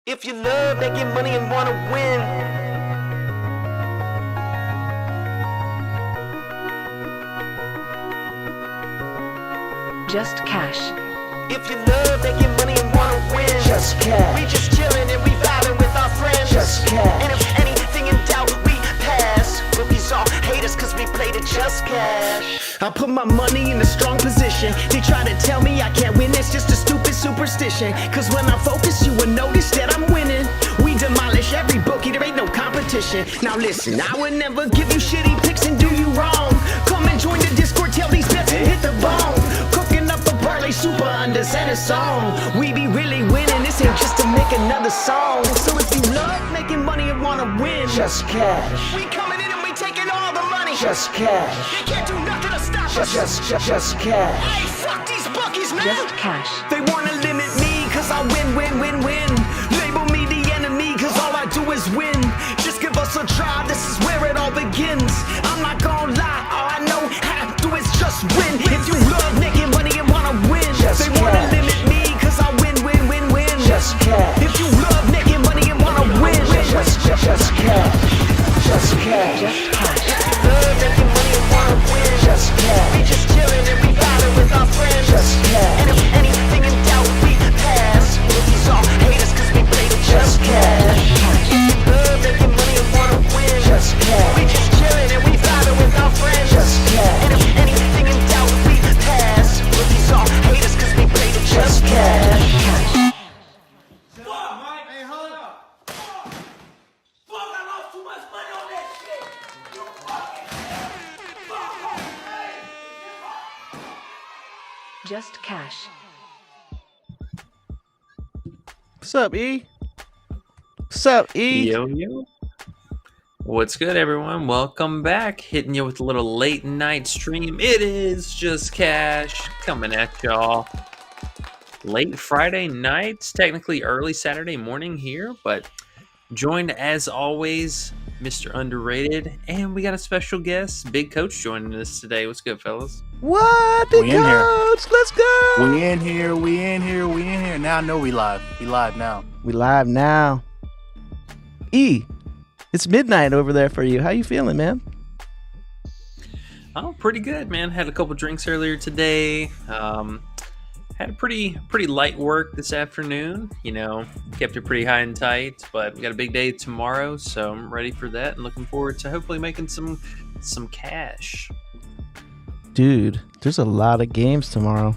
If you love making money and want to win, Just cash. if you love making money and want to win, Just cash. we just chillin' and we vibing with our friends. Just cash. And if anything in doubt, we pass. Rookies all hate us cause we played it just cash. I put my money in a strong position. They try to tell me I can't win, it's just a stupid superstition. Cause when I focus, you will notice that I'm winning. We demolish every bookie, there ain't no competition. Now listen, I would never give you shitty picks and do you wrong. Come and join the Discord, tell these bets and hit the bone. Cooking up a parlay super under center song. We be really winning, this ain't just to make another song. So if you love making money and wanna win, Just cash. we coming in and we taking all the money. Just cash. They can't do nothing to stop us. Just cash. Hey, fuck these bookies, man. Just cash. They wanna limit me cause I win. Label me the enemy cause all I do is win. Just give us a try, this is where it all begins. I'm not gonna lie, all I know how to do is just win. If you love making money and wanna win, Just they wanna cash. limit me cause I win. Just cash. If you love making money and wanna win, Just cash. Just cash. Just cash. love making money and wanna win. Just cash. We just chillin' and we vibing with our friends. Just cash. And if anything in doubt, we pass. Rookies all hate us cause we played it just cash. Love making money and wanna win. Just cash. We just chillin' and we vibing with our friends. Just cash. And if anything in doubt, we pass. Rookies all hate us cause we played it just cash. Hey, hold up. Fuck, I lost too much money on that shit. You fucking Just cash. What's up, E? What's up, E? Yo. What's good, everyone? Welcome back. Hitting you with a little late night stream. It is Just Cash coming at y'all. Late Friday night, technically early Saturday morning here, but joined as always, Mr. Underrated, and we got a special guest, Big Coach, joining us today. What's good, fellas? What? Big We in here. coach, let's go. We in here. Now I know we live. We live now. We live now. E, it's midnight over there for you. How you feeling, man? Oh, pretty good, man. Had a couple drinks earlier today. Had a pretty light work this afternoon. You know, kept it pretty high and tight, but we got a big day tomorrow, so I'm ready for that and looking forward to hopefully making some cash. Dude, there's a lot of games tomorrow.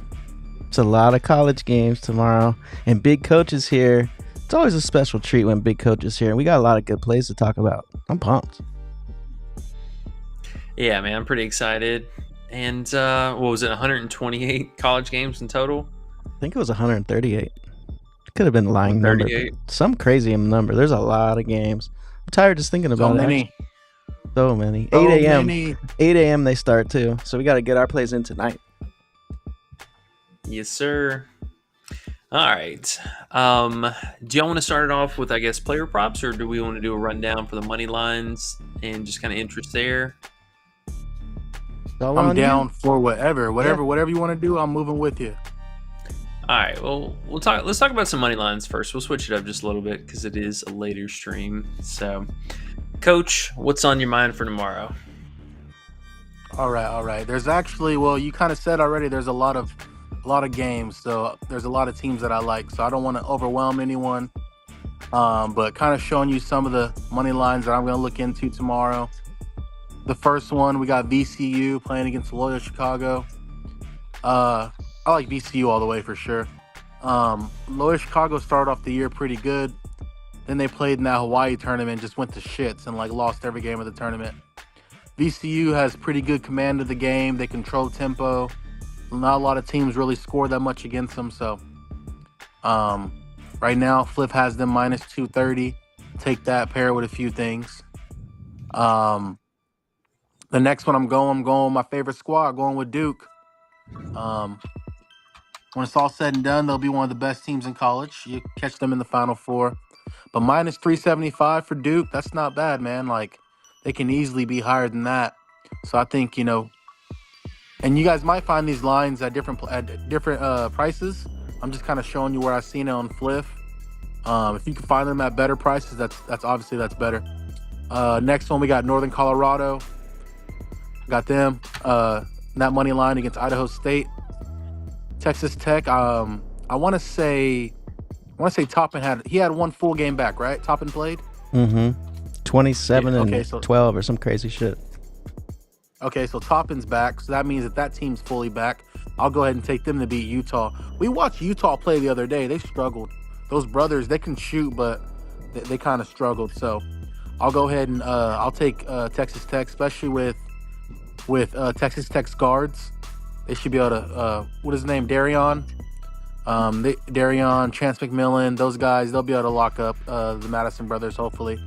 It's a lot of college games tomorrow, and Big Coach is here. It's always a special treat when Big Coach is here, and we got a lot of good plays to talk about. I'm pumped. Yeah, man, I'm pretty excited. And what was it, 128 college games in total? I think it was 138. Could have been a lying number. 138. Some crazy number. There's a lot of games. I'm tired just thinking So about it. many. So many. So 8 a.m. many. 8 a.m. they start too. So we got to get our plays in tonight. Yes, sir. All right. Do y'all want to start it off with, I guess, player props, or do we want to do a rundown for the money lines and just kind of interest there? All I'm on you? down for whatever you want to do. I'm moving with you. All right. Well, let's talk about some money lines first. We'll switch it up just a little bit because it is a later stream. So, Coach, what's on your mind for tomorrow? All right. There's actually, well, you kind of said already. There's a lot of games, so there's a lot of teams that I like. So I don't want to overwhelm anyone, but kind of showing you some of the money lines that I'm going to look into tomorrow. The first one, we got VCU playing against Loyola Chicago. I like VCU all the way for sure. Loyola Chicago started off the year pretty good. Then they played in that Hawaii tournament, just went to shits and lost every game of the tournament. VCU has pretty good command of the game. They control tempo. Not a lot of teams really score that much against them. So right now, Fliff has them minus 230. Take that, pair it with a few things. The next one I'm going with my favorite squad, going with Duke. When it's all said and done, they'll be one of the best teams in college. You catch them in the Final Four. But minus 375 for Duke, that's not bad, man. They can easily be higher than that. So I think, and you guys might find these lines at different prices. I'm just kind of showing you where I've seen it on Fliff. If you can find them at better prices, that's obviously that's better. Next one, we got Northern Colorado. Got them. That money line against Idaho State. Texas Tech. I want to say Toppin had one full game back, right? Toppin played. 27 Yeah, and 12 or some crazy shit. Okay, so Toppin's back, so that means that team's fully back. I'll go ahead and take them to beat Utah. We watched Utah play the other day. They struggled. Those brothers, they can shoot, but they kind of struggled. So I'll go ahead and I'll take Texas Tech, especially with Texas Tech's guards. They should be able to. What is his name? Darion. Darion, Chance McMillan, those guys, they'll be able to lock up the Madison brothers, hopefully.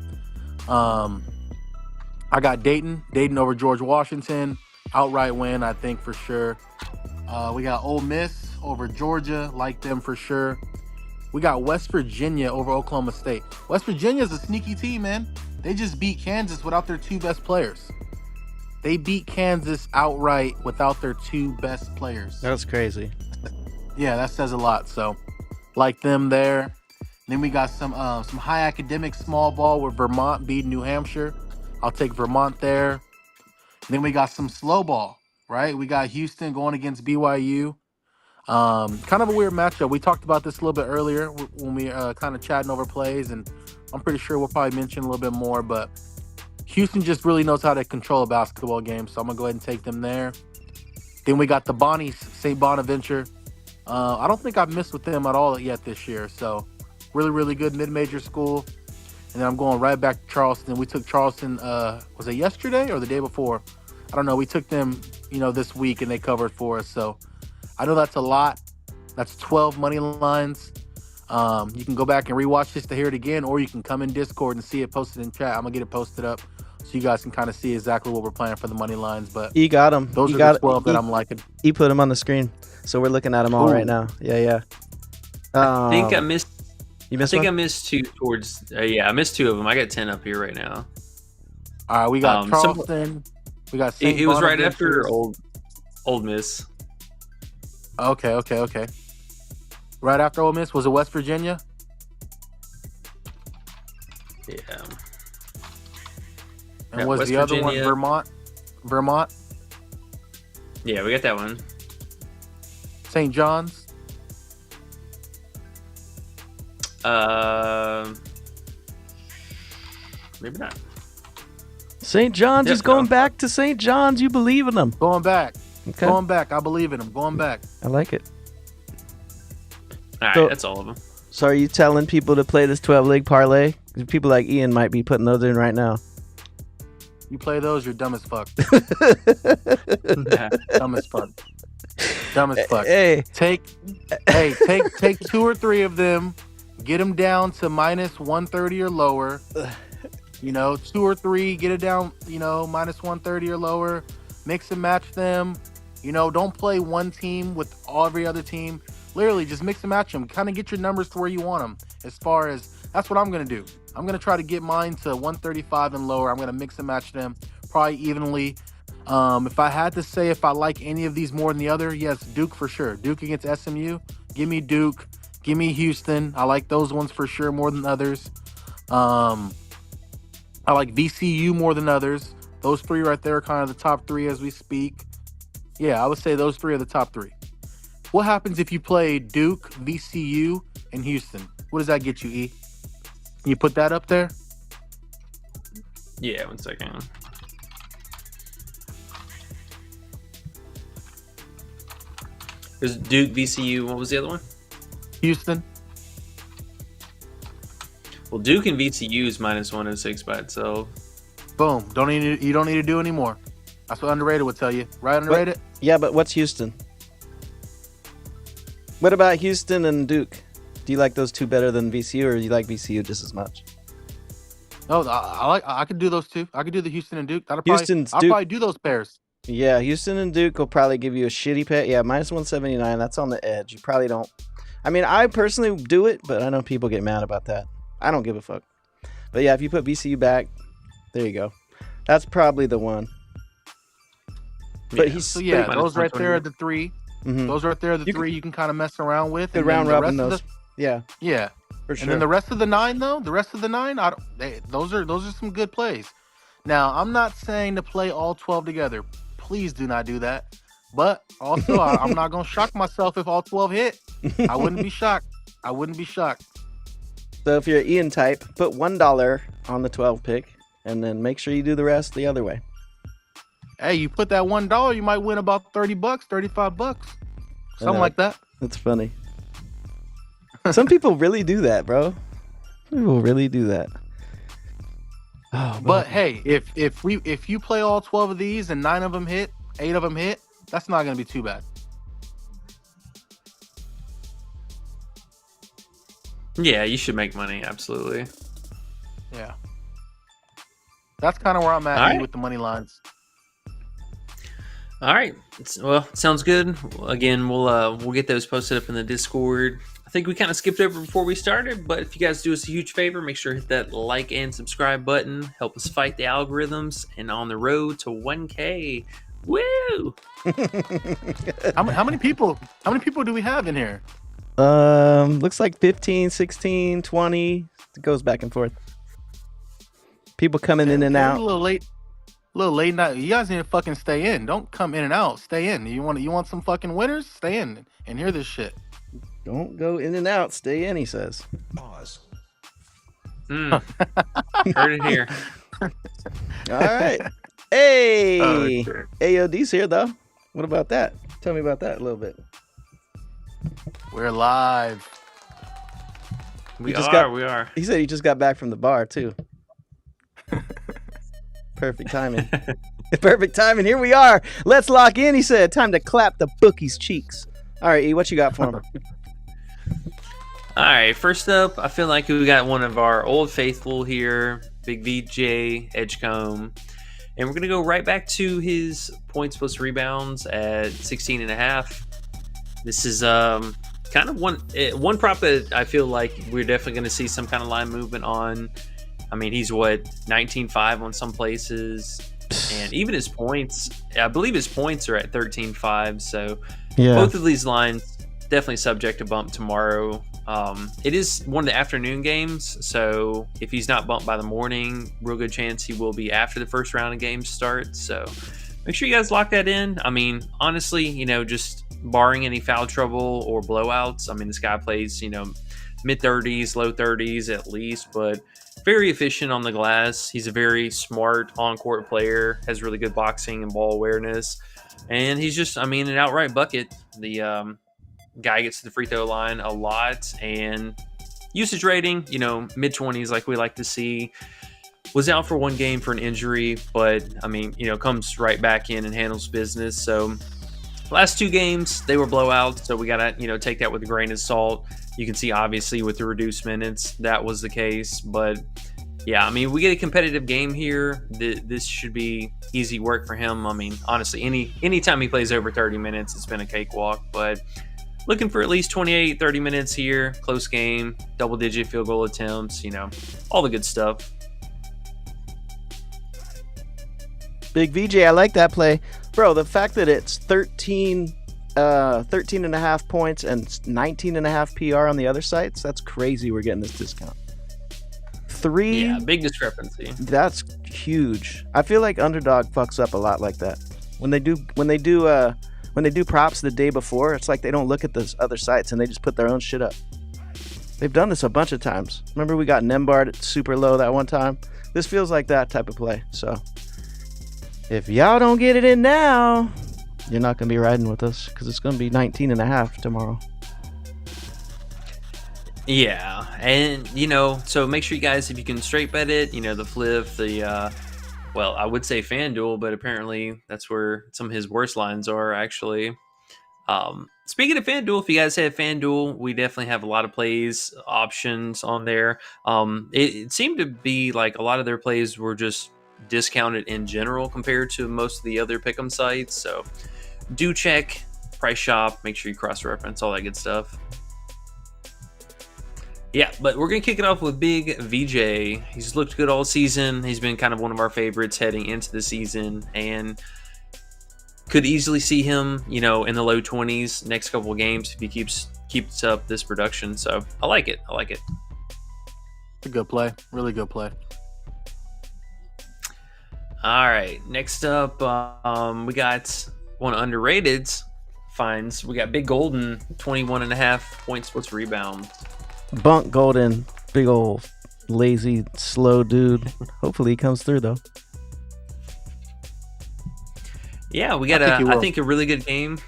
I got Dayton over George Washington. Outright win, I think, for sure. We got Ole Miss over Georgia, like them for sure. We got West Virginia over Oklahoma State. West Virginia is a sneaky team, man. They just beat Kansas without their two best players. They beat Kansas outright without their two best players. That's crazy. Yeah, that says a lot. So, like them there. Then we got some high academic small ball with Vermont beating New Hampshire. I'll take Vermont there. Then we got some slow ball, right? We got Houston going against BYU. Kind of a weird matchup. We talked about this a little bit earlier when we kind of chatting over plays, and I'm pretty sure we'll probably mention a little bit more, but Houston just really knows how to control a basketball game, so I'm going to go ahead and take them there. Then we got the Bonnies, St. Bonaventure. I don't think I've missed with them at all yet this year, so really, really good mid-major school. And then I'm going right back to Charleston. We took Charleston, was it yesterday or the day before? I don't know. We took them, this week, and they covered for us, so I know that's a lot. That's 12 money lines. You can go back and rewatch this to hear it again, or you can come in Discord and see it posted in chat. I'm going to get it posted up so you guys can kind of see exactly what we're playing for the money lines. But He got them. those are the 12 that I'm liking. He put them on the screen, so we're looking at them all right now. Yeah. I think I missed. You missed I think one? I missed two towards. I missed two of them. I got 10 up here right now. All right, we got Charleston. We got St. It was right Bonaventure. after Old Miss. Okay. Right after Ole Miss, was it West Virginia? Yeah. And Yeah, was West the other Virginia. one Vermont? Yeah, we got that one. St. John's? Maybe not. St. John's Yep, is going no. back to St. John's. You believe in them? Going back. Okay. Going back. I believe in them. Going back. I like it. All right, So- that's all of them. So are you telling people to play this 12-leg parlay? 'Cause people like Ian might be putting those in right now. You play those, you're dumb as fuck. Dumb as fuck. Dumb as fuck. Hey, Take two or three of them, get them down to minus 130 or lower. 2 or 3, get it down, minus 130 or lower. Mix and match them. Don't play one team with every other team. Literally, just mix and match them. Kind of get your numbers to where you want them. As far as, that's what I'm going to do. I'm going to try to get mine to 135 and lower. I'm going to mix and match them probably evenly. If I had to say if I like any of these more than the other, yes, Duke for sure. Duke against SMU. Give me Duke. Give me Houston. I like those ones for sure more than others. I like VCU more than others. Those three right there are kind of the top 3 as we speak. Yeah, I would say those 3 are the top 3. What happens if you play Duke, VCU, and Houston? What does that get you, E? Can you put that up there? Yeah, 1 second. There's Duke, VCU. What was the other one? Houston. Well, Duke and VCU is minus 106 by itself. Boom. You don't need to do any more. That's what underrated would tell you. Right, underrated? yeah, but what's Houston? What about Houston and Duke? Do you like those two better than VCU, or do you like VCU just as much? No, I could do those two. I could do the Houston and Duke. I'll Houston's Duke. probably do those pairs. Yeah, Houston and Duke will probably give you a shitty pay. Yeah, minus 179. That's on the edge. You probably don't. I mean, I personally do it, but I know people get mad about that. I don't give a fuck. But yeah, if you put VCU back, there you go. That's probably the one. But Yeah. he's So yeah, Minus those right there are 120. the 3. Mhm. Those right there are the You 3 you can kind of mess around with. Good and then round the robin rest of those. Yeah. Yeah. For sure. And then the rest of the 9, though, those are some good plays. Now, I'm not saying to play all 12 together. Please do not do that. But also, I'm not gonna shock myself if all 12 hit. I wouldn't be shocked. So if you're an Ian type, put $1 on the 12 pick, and then make sure you do the rest the other way. Hey, you put that $1, you might win about $30, $35, something like that. That's funny. Some people really do that, bro. People really do that. Oh, but hey, if you play all 12 of these and 9 of them hit, 8 of them hit, that's not gonna be too bad. Yeah, you should make money. Absolutely. Yeah. That's kind of where I'm at with the money lines. All right. Well, sounds good. Again, we'll get those posted up in the Discord. I think we kind of skipped over before we started, but if you guys do us a huge favor, make sure to hit that like and subscribe button. Help us fight the algorithms and on the road to 1K. Woo! How many people do we have in here? Looks like 15, 16, 20. It goes back and forth. People coming in and out. A little late night. You guys need to fucking stay in. Don't come in and out. Stay in. You want some fucking winners? Stay in and hear this shit. Don't go in and out. Stay in, he says. Pause. Heard it here. All right. Hey, AOD's here though. What about that? Tell me about that a little bit. We're live. We are. He said he just got back from the bar too. Perfect timing. Perfect timing. Here we are. Let's lock in, he said. Time to clap the bookies' cheeks. All right, E, what you got for him? All right, first up, I feel like we got one of our old faithful here, Big VJ Edgecombe. And we're going to go right back to his points plus rebounds at 16.5. This is kind of one prop that I feel like we're definitely going to see some kind of line movement on. I mean, he's 19.5 on some places. And even his points, I believe his points are at 13.5. So both of these lines definitely subject to bump tomorrow. It is one of the afternoon games, so if he's not bumped by the morning, real good chance he will be after the first round of games start. So make sure you guys lock that in. I mean, honestly, just barring any foul trouble or blowouts, I mean, this guy plays, mid-30s, low 30s at least, but very efficient on the glass. He's a very smart on-court player, has really good boxing and ball awareness, and he's just, an outright bucket. The guy gets to the free throw line a lot, and usage rating, mid-20s like we like to see. Was out for one game for an injury, but comes right back in and handles business. So last two games they were blowouts, so we gotta take that with a grain of salt. You can see obviously with the reduced minutes that was the case, but yeah, we get a competitive game here. This should be easy work for him. Honestly, anytime he plays over 30 minutes, it's been a cakewalk, but looking for at least 28, 30 minutes here. Close game, double-digit field goal attempts, all the good stuff. Big VJ, I like that play. Bro, the fact that it's 13 and a half points and 19 and a half PR on the other sites, that's crazy we're getting this discount. 3? Yeah, big discrepancy. That's huge. I feel like Underdog fucks up a lot like that. When they do props the day before, it's like they don't look at those other sites and they just put their own shit up. They've done this a bunch of times. Remember we got Nembard at super low that one time? This feels like that type of play. So if y'all don't get it in now, you're not going to be riding with us because it's going to be 19 and a half tomorrow. Yeah, and so make sure you guys, if you can straight bet it, the Fliff, well, I would say FanDuel, but apparently that's where some of his worst lines are, actually. Speaking of FanDuel, if you guys have FanDuel, we definitely have a lot of plays options on there. It seemed to be like a lot of their plays were just discounted in general compared to most of the other pick'em sites. So do check, price shop, make sure you cross-reference, all that good stuff. Yeah, but we're going to kick it off with Big VJ. He's looked good all season. He's been kind of one of our favorites heading into the season, and could easily see him, in the low 20s next couple of games if he keeps up this production. So I like it. A good play. Really good play. All right. Next up, we got one of underrateds finds. We got Big Golden, 21.5 points plus rebound. Bunk Golden, big old lazy, slow dude. Hopefully he comes through though. Yeah, we got I think a really good game.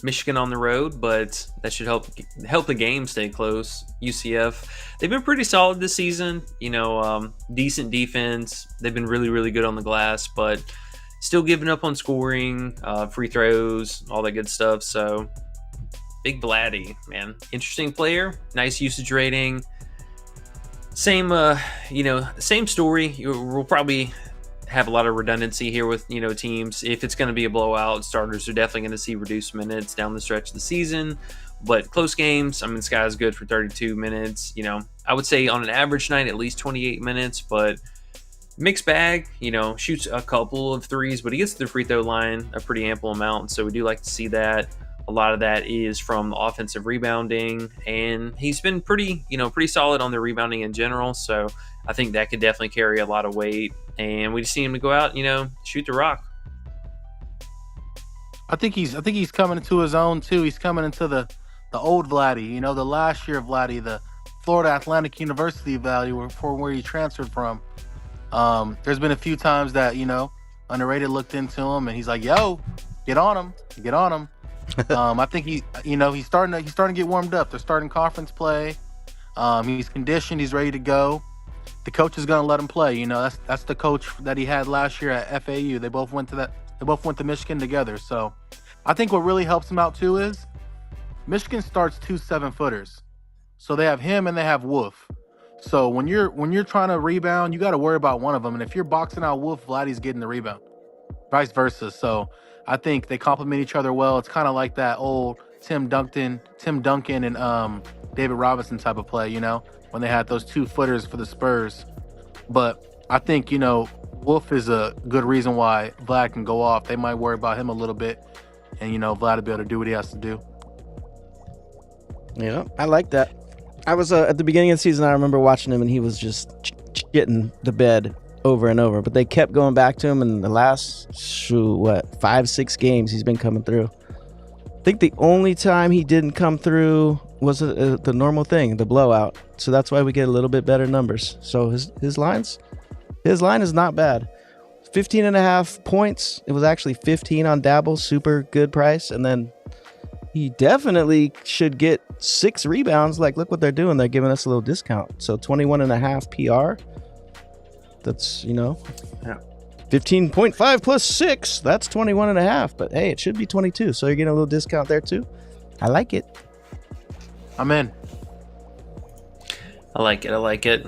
Michigan on the road, but that should help the game stay close. UCF, they've been pretty solid this season. Decent defense. They've been really, really good on the glass, but still giving up on scoring, free throws, all that good stuff. So, Big Vladdy, man, interesting player. Nice usage rating. Same story. We'll probably have a lot of redundancy here with teams. If it's going to be a blowout, starters are definitely going to see reduced minutes down the stretch of the season. But close games, I mean, this guy's good for 32 minutes. I would say on an average night at least 28 minutes, but mixed bag. Shoots a couple of threes, but he gets to the free throw line a pretty ample amount. So we do like to see that. A lot of that is from the offensive rebounding, and he's been pretty solid on the rebounding in general. So I think that could definitely carry a lot of weight. And we just need him to go out, shoot the rock. I think he's coming into his own too. He's coming into the old Vladdy, the last year of Vladdy, the Florida Atlantic University Vladdy, for where he transferred from. There's been a few times that underrated looked into him and he's like, "Yo, get on him." I think he's starting to get warmed up. They're starting conference play. He's conditioned. He's ready to go. The coach is going to let him play. That's the coach that he had last year at FAU. They both went to Michigan together. So I think what really helps him out too is Michigan starts 2 7-footers. So they have him and they have Wolf. So when you're trying to rebound, you got to worry about one of them. And if you're boxing out Wolf, Vladdy's getting the rebound. Vice versa. So I think they complement each other well. It's kind of like that old Tim Duncan and David Robinson type of play, when they had those 2 footers for the Spurs. But I think, Wolf is a good reason why Vlad can go off. They might worry about him a little bit, and, Vlad will be able to do what he has to do. Yeah, I like that. I was at the beginning of the season, I remember watching him, and he was just getting the bed over and over. But they kept going back to him, and the last, 5-6 games, he's been coming through. I think the only time he didn't come through was the normal thing, the blowout. So that's why we get a little bit better numbers. So his line is not bad. 15.5 points. It was actually 15 on Dabble, super good price. And then he definitely should get 6 rebounds. Like, look what they're doing. They're giving us a little discount. So 21.5 PR. That's, 15.5 plus 6. That's 21.5. But hey, it should be 22. So you're getting a little discount there too. I like it. I'm in. I like it.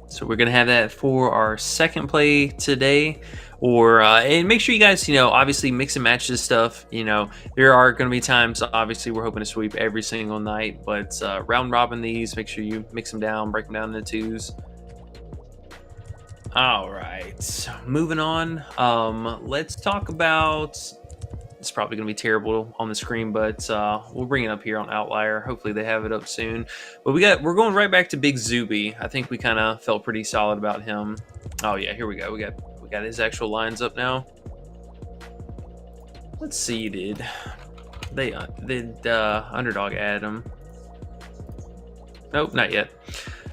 So we're going to have that for our second play today. And make sure you guys, obviously mix and match this stuff. There are going to be times, obviously, we're hoping to sweep every single night. But round robin these, make sure you mix them down, break them down into 2s. All right. Moving on. Let's talk about... It's probably going to be terrible on the screen, but we'll bring it up here on Outlier. Hopefully they have it up soon. But we're going right back to Big Zuby. I think we kind of felt pretty solid about him. Oh yeah, here we go. We got his actual lines up now. Let's see. Did Underdog add him? Nope, not yet.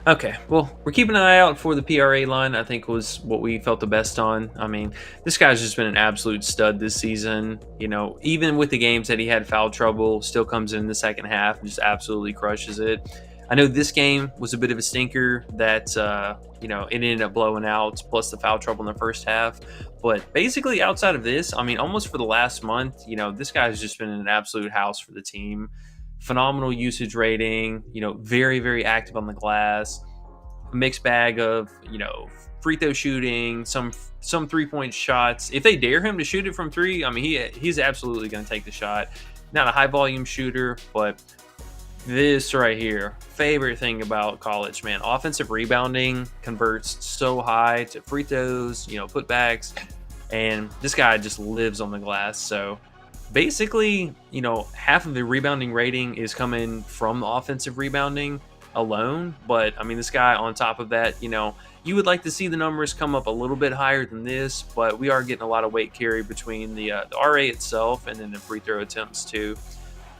Okay, well, we're keeping an eye out for the PRA line. I think was what we felt the best on. I mean, this guy's just been an absolute stud this season. Even with the games that he had foul trouble, still comes in the second half and just absolutely crushes it. I know this game was a bit of a stinker that, it ended up blowing out, plus the foul trouble in the first half. But basically, outside of this, I mean, almost for the last month, this guy's just been an absolute house for the team. Phenomenal usage rating, very, very active on the glass. A mixed bag of, free throw shooting, some 3-point shots. If they dare him to shoot it from 3, I mean, he's absolutely going to take the shot. Not a high volume shooter, but this right here, favorite thing about college, man. Offensive rebounding converts so high to free throws, putbacks, and this guy just lives on the glass. So basically, half of the rebounding rating is coming from the offensive rebounding. alone. But I mean, this guy on top of that, you would like to see the numbers come up a little bit higher than this, but we are getting a lot of weight carry between the RA itself and then the free throw attempts too.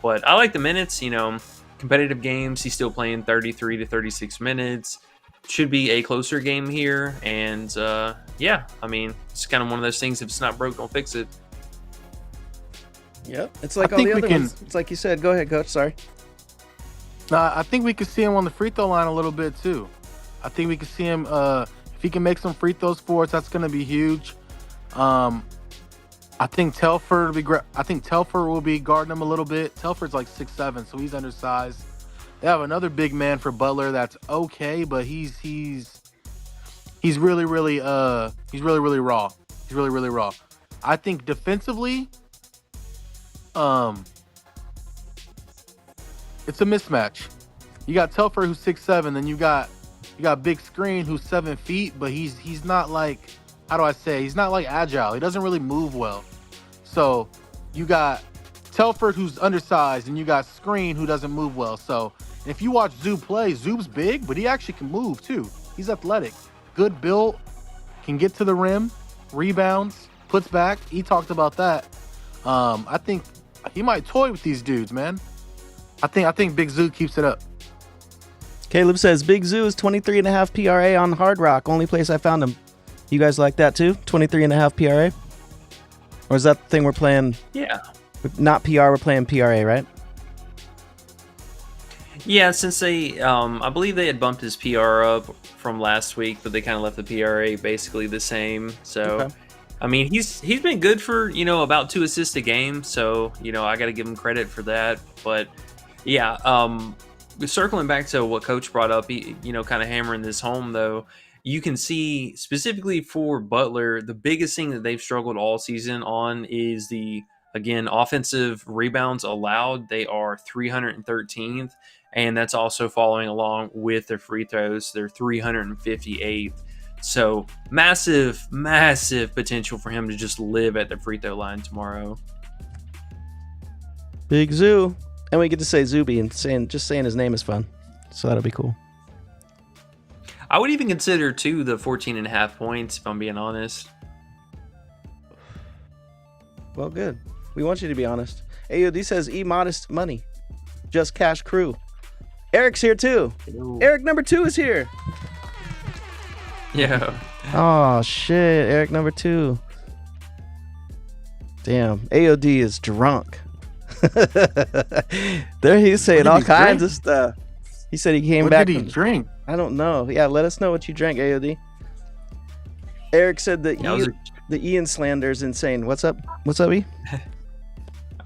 But I like the minutes, competitive games. He's still playing 33 to 36 minutes. Should be a closer game here. And yeah, I mean, it's kind of one of those things. If it's not broke, don't fix it. Yep. It's like all the other ones. It's like you said. Go ahead, Coach. Sorry. I think we could see him on the free throw line a little bit too. I think we could see him if he can make some free throws for us. That's going to be huge. I think Telford will be great. I think Telford will be guarding him a little bit. Telford's like 6'7", so he's undersized. They have another big man for Butler that's okay, but he's really raw. He's really raw. I think defensively, it's a mismatch. You got Telford who's 6'7", then you got Big Screen who's 7 feet, but he's not like, how do I say? He's not like agile. He doesn't really move well. So you got Telford who's undersized, and you got Screen who doesn't move well. So if you watch Zoob play, Zoob's big, but he actually can move too. He's athletic, good build, can get to the rim, rebounds, puts back. He talked about that. I think he might toy with these dudes, man. I think Big Zoo keeps it up. Caleb says Big Zoo is 23.5 PRA on Hard Rock. Only place I found him. You guys like that too? 23.5 PRA? Or is that the thing we're playing? Yeah. Not PR, we're playing PRA, right? Yeah, since they, I believe they had bumped his PR up from last week, but they kind of left the PRA basically the same. So, okay. I mean, he's been good for, about 2 assists a game. So, I got to give him credit for that. But yeah, circling back to what Coach brought up, kind of hammering this home though, you can see specifically for Butler, the biggest thing that they've struggled all season on is again, offensive rebounds allowed. They are 313th, and that's also following along with their free throws. They're 358th. So massive potential for him to just live at the free throw line tomorrow. Big Zoo. And we get to say Zuby, and just saying his name is fun. So that'll be cool. I would even consider, too, the 14.5 points, if I'm being honest. Well, good. We want you to be honest. AOD says, modest money. Just cash crew. Eric's here, too. Ew. Eric number 2 is here. Yeah. Oh, shit. Eric number 2. Damn. AOD is drunk. There he's saying all kinds of stuff. He said he came back. What did he drink? I don't know. Yeah, let us know what you drank, AOD. Eric said that the Ian slander is insane. What's up? What's up, E?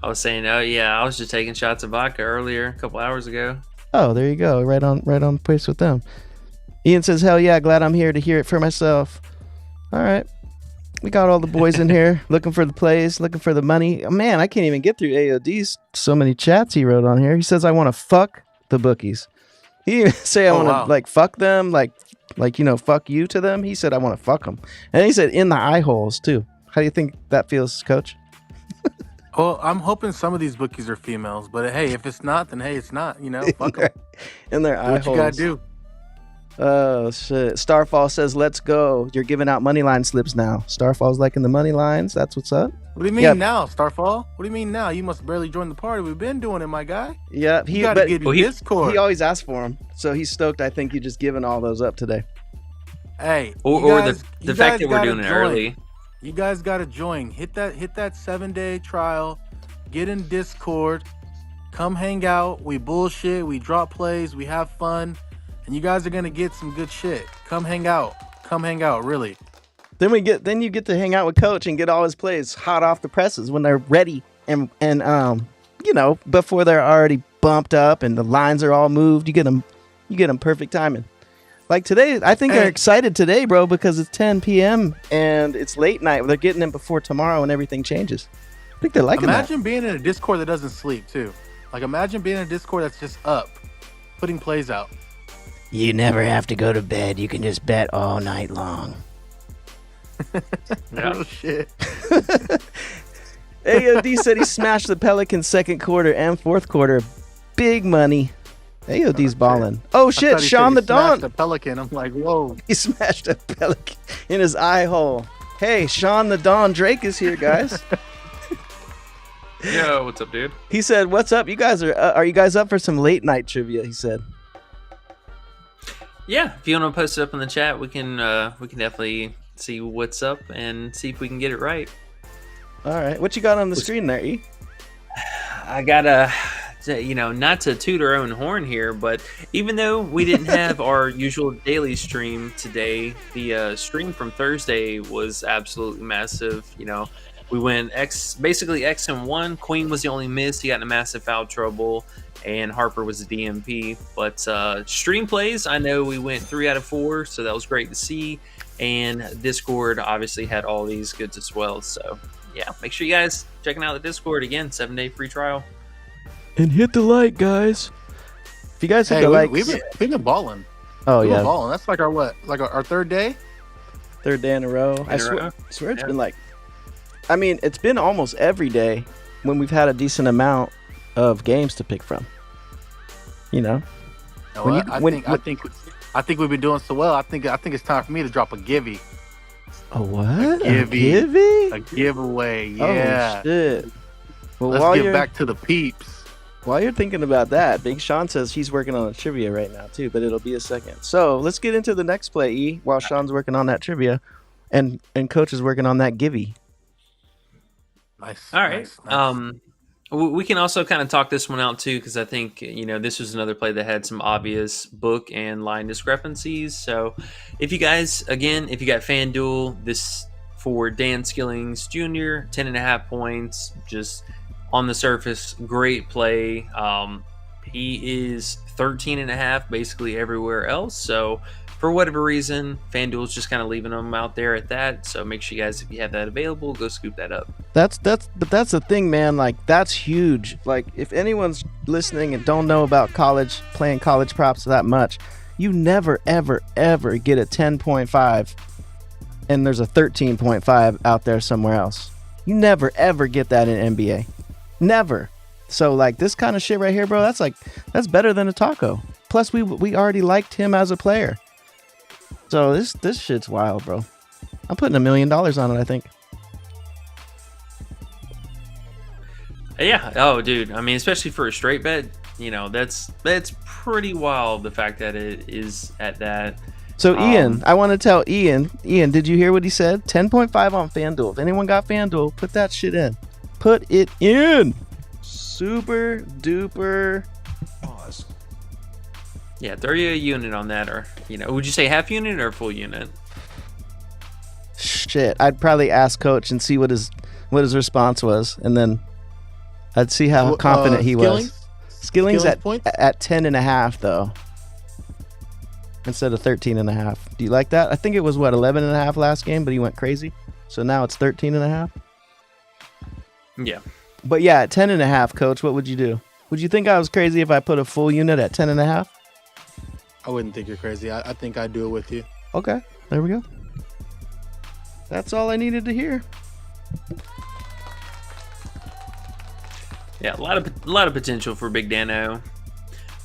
I was saying, I was just taking shots of vodka earlier, a couple hours ago. Oh, there you go. Right on pace with them. Ian says, hell yeah, glad I'm here to hear it for myself. All right. We got all the boys in here looking for the plays, looking for the money. Man, I can't even get through AOD's so many chats he wrote on here. He says, I want to fuck the bookies. He didn't say I want to fuck them, fuck you to them. He said, I want to fuck them. And he said, in the eye holes too. How do you think that feels, Coach? Well, I'm hoping some of these bookies are females, but hey, if it's not, then hey, it's not, fuck them. In their eye holes. What you gotta do. Oh, shit. Starfall says, let's go. You're giving out money line slips now. Starfall's liking the money lines. That's what's up. What do you mean now, Starfall? What do you mean now? You must barely join the party. We've been doing it, my guy. Yeah, you gotta get Discord. He always asks for them, so he's stoked. I think you're just giving all those up today. Hey, or the fact that we're doing it early. You guys gotta join. Hit that 7-day trial. Get in Discord. Come hang out. We bullshit. We drop plays. We have fun. And you guys are gonna get some good shit. Come hang out. Really. Then you get to hang out with Coach and get all his plays hot off the presses when they're ready and before they're already bumped up and the lines are all moved. You get them perfect timing. Like today, I think they're excited today, bro, because it's 10 p.m. and it's late night. They're getting it before tomorrow and everything changes. I think they're liking that. Imagine being in a Discord that doesn't sleep too. Like imagine being in a Discord that's just up, putting plays out. You never have to go to bed. You can just bet all night long. Oh, shit. AOD said he smashed the Pelicans second quarter and fourth quarter. Big money. AOD's balling. Oh I shit, thought he Sean the said he smashed Don. a Pelican. I'm like, whoa. He smashed a pelican in his eye hole. Hey, Sean the Don Drake is here, guys. Yo, what's up, dude? He said, "What's up? You guys are you guys up for some late night trivia?" He said. Yeah, if you want to post it up in the chat, we can definitely see what's up and see if we can get it right. All right, what you got on the screen there, E? I gotta, not to toot our own horn here, but even though we didn't have our usual daily stream today, the stream from Thursday was absolutely massive. We went basically X and 1. Queen was the only miss. He got in a massive foul trouble, and Harper was the DMP. But stream plays, I know we went 3 out of 4, so that was great to see. And Discord obviously had all these goods as well. So yeah, make sure you guys checking out the Discord again. 7-day free trial. And hit the like, guys. If you guys hit Hey, the like, we've been balling. oh We've been yeah, balling. That's like our what? Like our third day? third day in a row. I In a swear, row? swear it's Yeah. been like, I mean, it's been almost every day when we've had a decent amount of games to pick from. You know When what? you- I when- think we've been doing so well. I think it's time for me to drop a givey. A what? A A givey. givey? A giveaway. Oh Yeah. shit! Well, Let's while give you're back to the peeps. while you're thinking about that, Big Sean says he's working on a trivia right now too, but it'll be a second. So let's get into the next play, E. While Sean's working on that trivia, and Coach is working on that givey. Nice. All right. nice. We can also kind of talk this one out too, because I think this was another play that had some obvious book and line discrepancies. So, if you got FanDuel, this for Dan Skillings Jr., 10.5 points, just on the surface, great play. He is 13.5 basically everywhere else. So, for whatever reason, FanDuel's just kind of leaving them out there at that. So make sure you guys, if you have that available, go scoop that up. But that's the thing, man. Like, that's huge. Like, if anyone's listening and don't know about playing college props that much, you never, ever, ever get a 10.5 and there's a 13.5 out there somewhere else. You never, ever get that in NBA. Never. So, like, this kind of shit right here, bro, that's better than a taco. Plus, we already liked him as a player. So this shit's wild, bro. I'm putting $1 million on it, I think. Yeah. Oh, dude. I mean, especially for a straight bet, that's pretty wild. The fact that it is at that. So Ian, I want to tell Ian, did you hear what he said? 10.5 on FanDuel. If anyone got FanDuel, put that shit in. Put it in. Super duper. Pause. Yeah, throw you a unit on that, or would you say half unit or full unit? Shit, I'd probably ask Coach and see what his response was, and then I'd see how confident he was. Skilling's at points? at 10.5 though, instead of 13.5. Do you like that? I think it was 11.5 last game, but he went crazy, so now it's 13.5. Yeah. But yeah, at 10.5, Coach, what would you do? Would you think I was crazy if I put a full unit at 10.5? I wouldn't think you're crazy. I think I'd do it with you. Okay, there we go. That's all I needed to hear. Yeah, a lot of potential for Big Dano.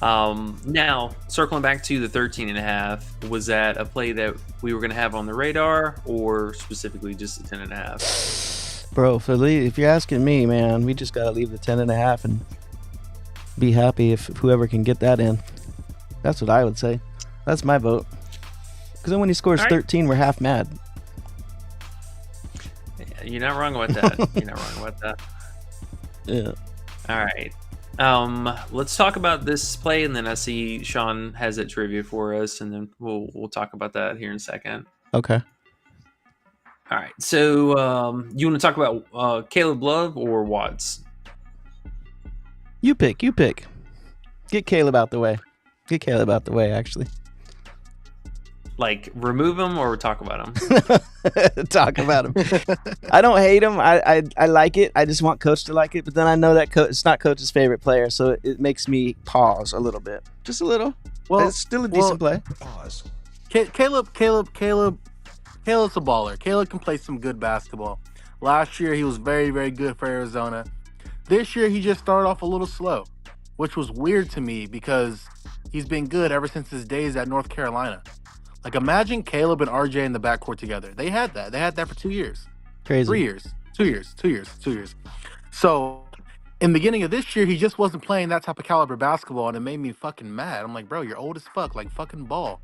Now, circling back to the 13.5, was that a play that we were going to have on the radar, or specifically just the 10.5? Bro, if you're asking me, man, we just got to leave the 10.5 and be happy if whoever can get that in. That's what I would say. That's my vote. Because then when he scores 13, we're half mad. Yeah, you're not wrong about that. Yeah. All right. Let's talk about this play, and then I see Sean has it trivia for us, and then we'll talk about that here in a second. Okay. All right. So you want to talk about Caleb Love or Watts? You pick. Get Caleb out the way. Actually. Like, remove him or talk about him? Talk about him. I don't hate him. I like it. I just want Coach to like it. But then I know that it's not Coach's favorite player, so it makes me pause a little bit. Just a little. Well, it's still a decent play. Pause. Caleb's a baller. Caleb can play some good basketball. Last year, he was very, very good for Arizona. This year, he just started off a little slow. which was weird to me because he's been good ever since his days at North Carolina. Like, imagine Caleb and RJ in the backcourt together. They had that. They had that for 2 years. Crazy. 3 years. 2 years. 2 years. 2 years. So, in the beginning of this year, he just wasn't playing that type of caliber basketball, and it made me fucking mad. I'm like, bro, you're old as fuck. Like, fucking ball.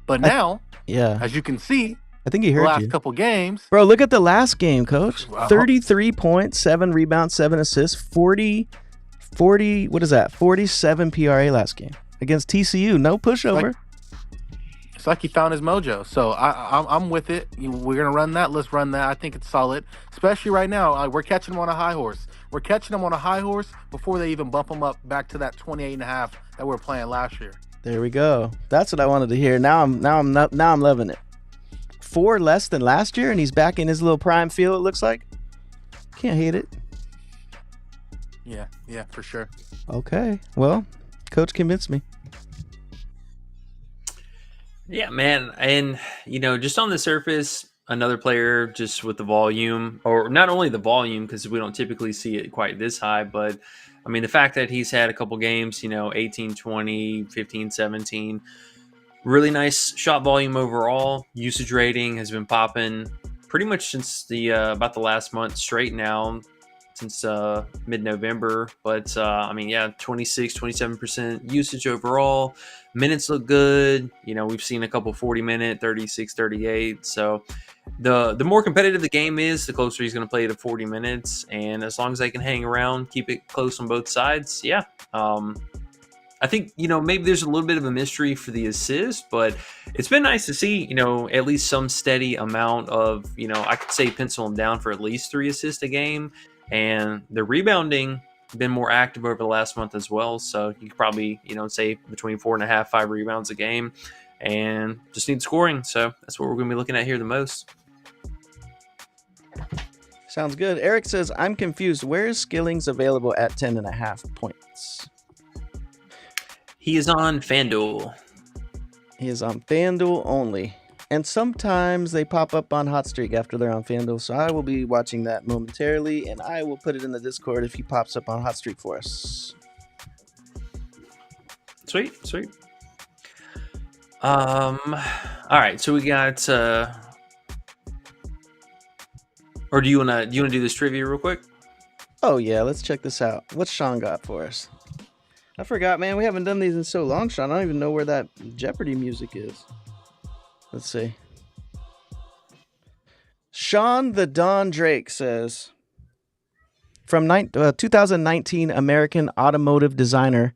But now, Yeah. as you can see, I think he the heard last you. couple games, Bro, look at the last game, coach. Wow. 33 points, 7 rebounds, 7 assists, 40, what is that? 47 PRA last game against TCU. No pushover. it's like he found his mojo. So I'm with it. We're gonna run that. Let's run that. I think it's solid, especially right now. We're catching him on a high horse. We're catching him on a high horse before they even bump him up back to that 28.5 that we were playing last year. There we go. That's what I wanted to hear. Now I'm loving it. 4 less than last year, and he's back in his little prime feel. It looks like. Can't hate it. Yeah, for sure. Okay. Well, coach convinced me. Yeah, man. And, just on the surface, another player just with the volume, or not only the volume, because we don't typically see it quite this high, but I mean, the fact that he's had a couple games, 18, 20, 15, 17, really nice shot volume overall. Usage rating has been popping pretty much since about the last month straight now, since mid-November. But 26, 27% usage overall. Minutes look good. We've seen a couple 40-minute, 36, 38. So the more competitive the game is, the closer he's going to play to 40 minutes. And as long as they can hang around, keep it close on both sides, yeah. I think, maybe there's a little bit of a mystery for the assist, but it's been nice to see, at least some steady amount of, I could say pencil him down for at least 3 assists a game. And the rebounding been more active over the last month as well. So you could probably, say between 4.5, 5 rebounds a game, and just need scoring. So that's what we're going to be looking at here the most. Sounds good. Eric says, I'm confused. Where is Skillings available at 10.5 points? He is on FanDuel. He is on FanDuel only. And sometimes they pop up on Hot Streak after they're on FanDuel. So I will be watching that momentarily, and I will put it in the Discord if he pops up on Hot Streak for us. Sweet. All right, so we got or do you wanna do this trivia real quick? Oh yeah, let's check this out. What's Sean got for us? I forgot, man. We haven't done these in so long, Sean. I don't even know where that Jeopardy music is. Let's see. Sean the Don Drake says, from 2019 American automotive designer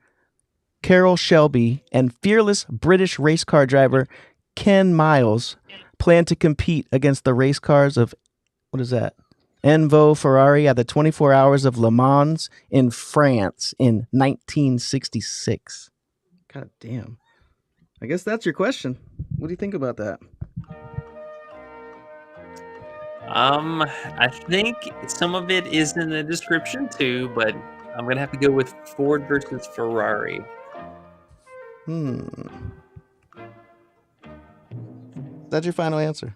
Carroll Shelby and fearless British race car driver Ken Miles plan to compete against the race cars of, what is that? Envo Ferrari at the 24 Hours of Le Mans in France in 1966. God damn. I guess that's your question. What do you think about that? I think some of it is in the description too, but I'm gonna have to go with Ford versus Ferrari. Is that your final answer?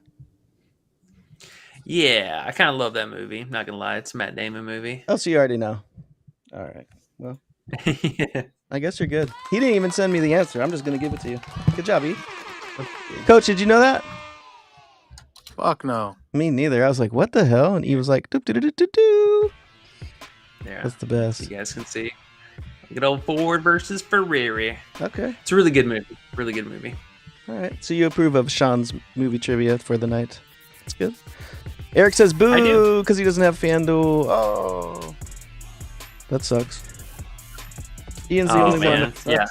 Yeah, I kind of love that movie. I'm not gonna lie, it's a Matt Damon movie. Oh, so you already know. All right. Well, Yeah. I guess you're good. He didn't even send me the answer. I'm just going to give it to you. Good job, E. Coach, did you know that? Fuck no. Me neither. I was like, what the hell? And he was like, doop-doo-doo-doo-doo. Yeah, That's the best. you guys can see. Good old Ford versus Ferrari. Okay. It's a really good movie. Really good movie. All right. So you approve of Sean's movie trivia for the night. That's good. Eric says boo because he doesn't have FanDuel. Oh. That sucks. Ian's the only one. Yeah.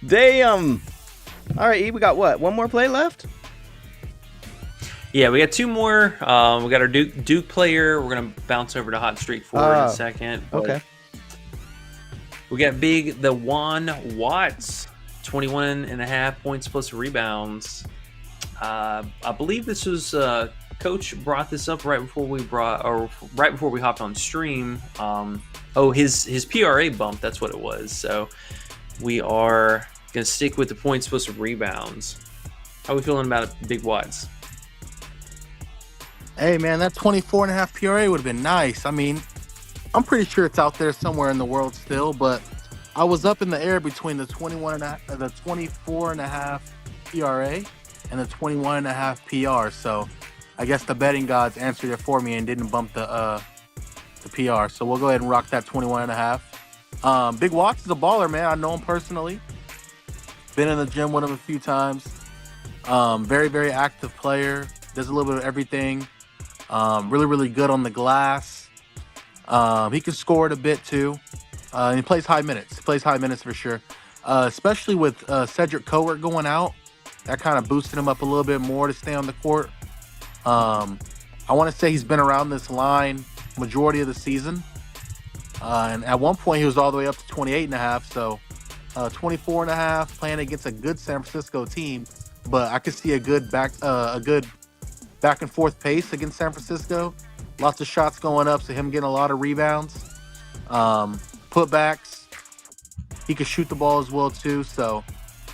Damn. All right, E, we got what? One more play left? Yeah, we got 2 more. We got our Duke player. We're gonna bounce over to Hot Streak 4 in a second. Okay. We got the Juan Watts, 21.5 points plus rebounds. I believe this was Coach brought this up right before we hopped on stream. His PRA bump. That's what it was. So we are gonna stick with the points plus rebounds. How are we feeling about it, Big Watts? Hey, man, that 24.5 PRA would have been nice. I mean, I'm pretty sure it's out there somewhere in the world still, but I was up in the air between the 24.5 PRA and the 21.5 PR. So I guess the betting gods answered it for me and didn't bump the PR. So we'll go ahead and rock that 21.5. Big Watts is a baller, man. I know him personally. Been in the gym with him a few times. Very, very active player. Does a little bit of everything. Really, really good on the glass. He can score it a bit too. And he plays high minutes. He plays high minutes for sure. Especially with Cedric Cowart going out. That kind of boosted him up a little bit more to stay on the court. I want to say he's been around this line majority of the season. And at one point he was all the way up to 28.5. So 24.5 playing against a good San Francisco team. But I could see a good back and forth pace against San Francisco. Lots of shots going up, so him getting a lot of rebounds. Putbacks. He could shoot the ball as well too. So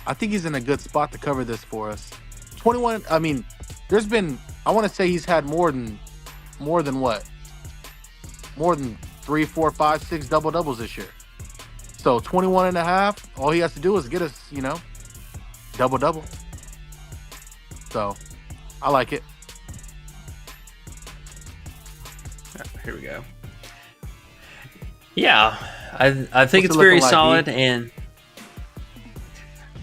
I think he's in a good spot to cover this for us. 21. I mean, there's been. I want to say he's had more than what? More than 3, 4, 5, 6 double doubles this year. So 21.5. All he has to do is get us, double double. So I like it. Here we go. Yeah, I think What's it's it very looking like, solid, E? and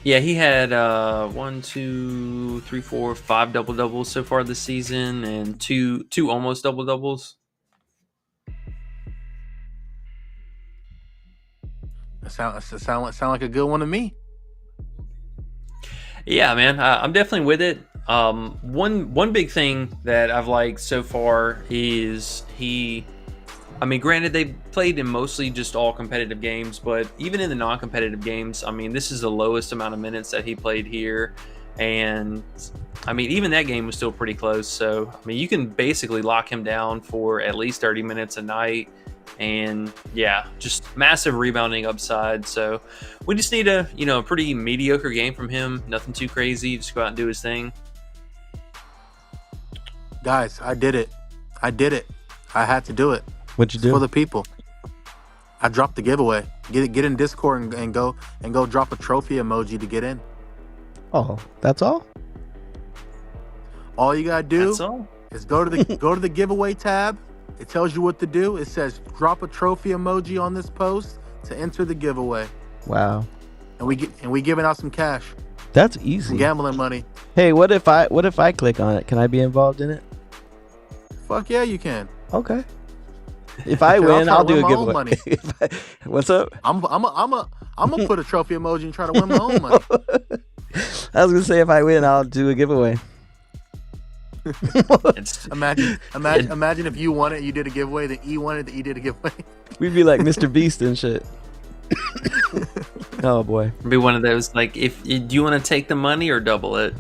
yeah, he had 1, 2, 3, 4, 5 double doubles so far this season, and two almost double doubles. Sound like a good one to me. Yeah, man, I'm definitely with it. One big thing that I've liked so far is granted they played in mostly just all competitive games, but even in the non-competitive games, this is the lowest amount of minutes that he played here. And even that game was still pretty close. So, you can basically lock him down for at least 30 minutes a night. And yeah, just massive rebounding upside. So we just need a pretty mediocre game from him. Nothing too crazy. Just go out and do his thing. Guys, I did it. I had to do it. What'd you do? For the people. I dropped the giveaway. Get in Discord and go drop a trophy emoji to get in. Oh, that's all? All you gotta do That's all. is go to the giveaway tab. It tells you what to do. It says drop a trophy emoji on this post to enter the giveaway. Wow. And we giving out some cash. That's Some easy. gambling money. Hey, what if I click on it? Can I be involved in it? Fuck yeah, you can. Okay. If I I'll win, try to I'll do win a my own giveaway. money. What's up? I'm gonna put a trophy emoji and try to win my own money. I was gonna say if I win, I'll do a giveaway. Imagine if you won it, you did a giveaway, then E won it, then E did a giveaway. We'd be like Mr. Beast and shit. Oh boy. Be one of those like, if do you want to take the money or double it?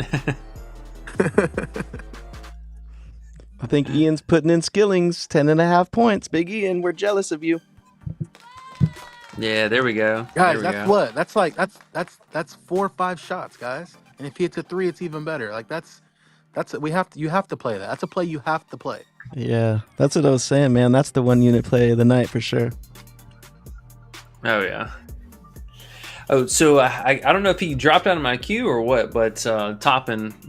I think Ian's putting in Skillings, 10.5 points. Big Ian, we're jealous of you. Yeah, there we go. Guys, There we that's go. what? That's 4 or 5 shots, guys. And if he hits a 3, it's even better. Like you have to play that. That's a play you have to play. Yeah, that's what I was saying, man. That's the one unit play of the night for sure. Oh yeah. Oh, so I don't know if he dropped out of my queue or what, but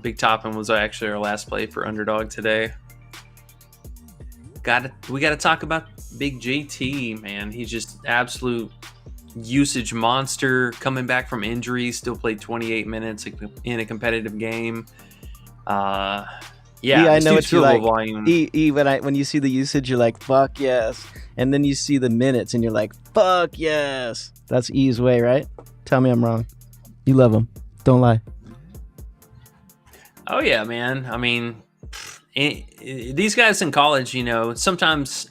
Big Toppin was actually our last play for Underdog today. We got to talk about Big JT, man. He's just absolute usage monster, coming back from injury, still played 28 minutes in a competitive game. I know what you like. Volume. When you see the usage, you're like, fuck yes. And then you see the minutes and you're like, fuck yes. That's E's way, right? Tell me I'm wrong. You love him. Don't lie. Oh yeah, man. These guys in college, sometimes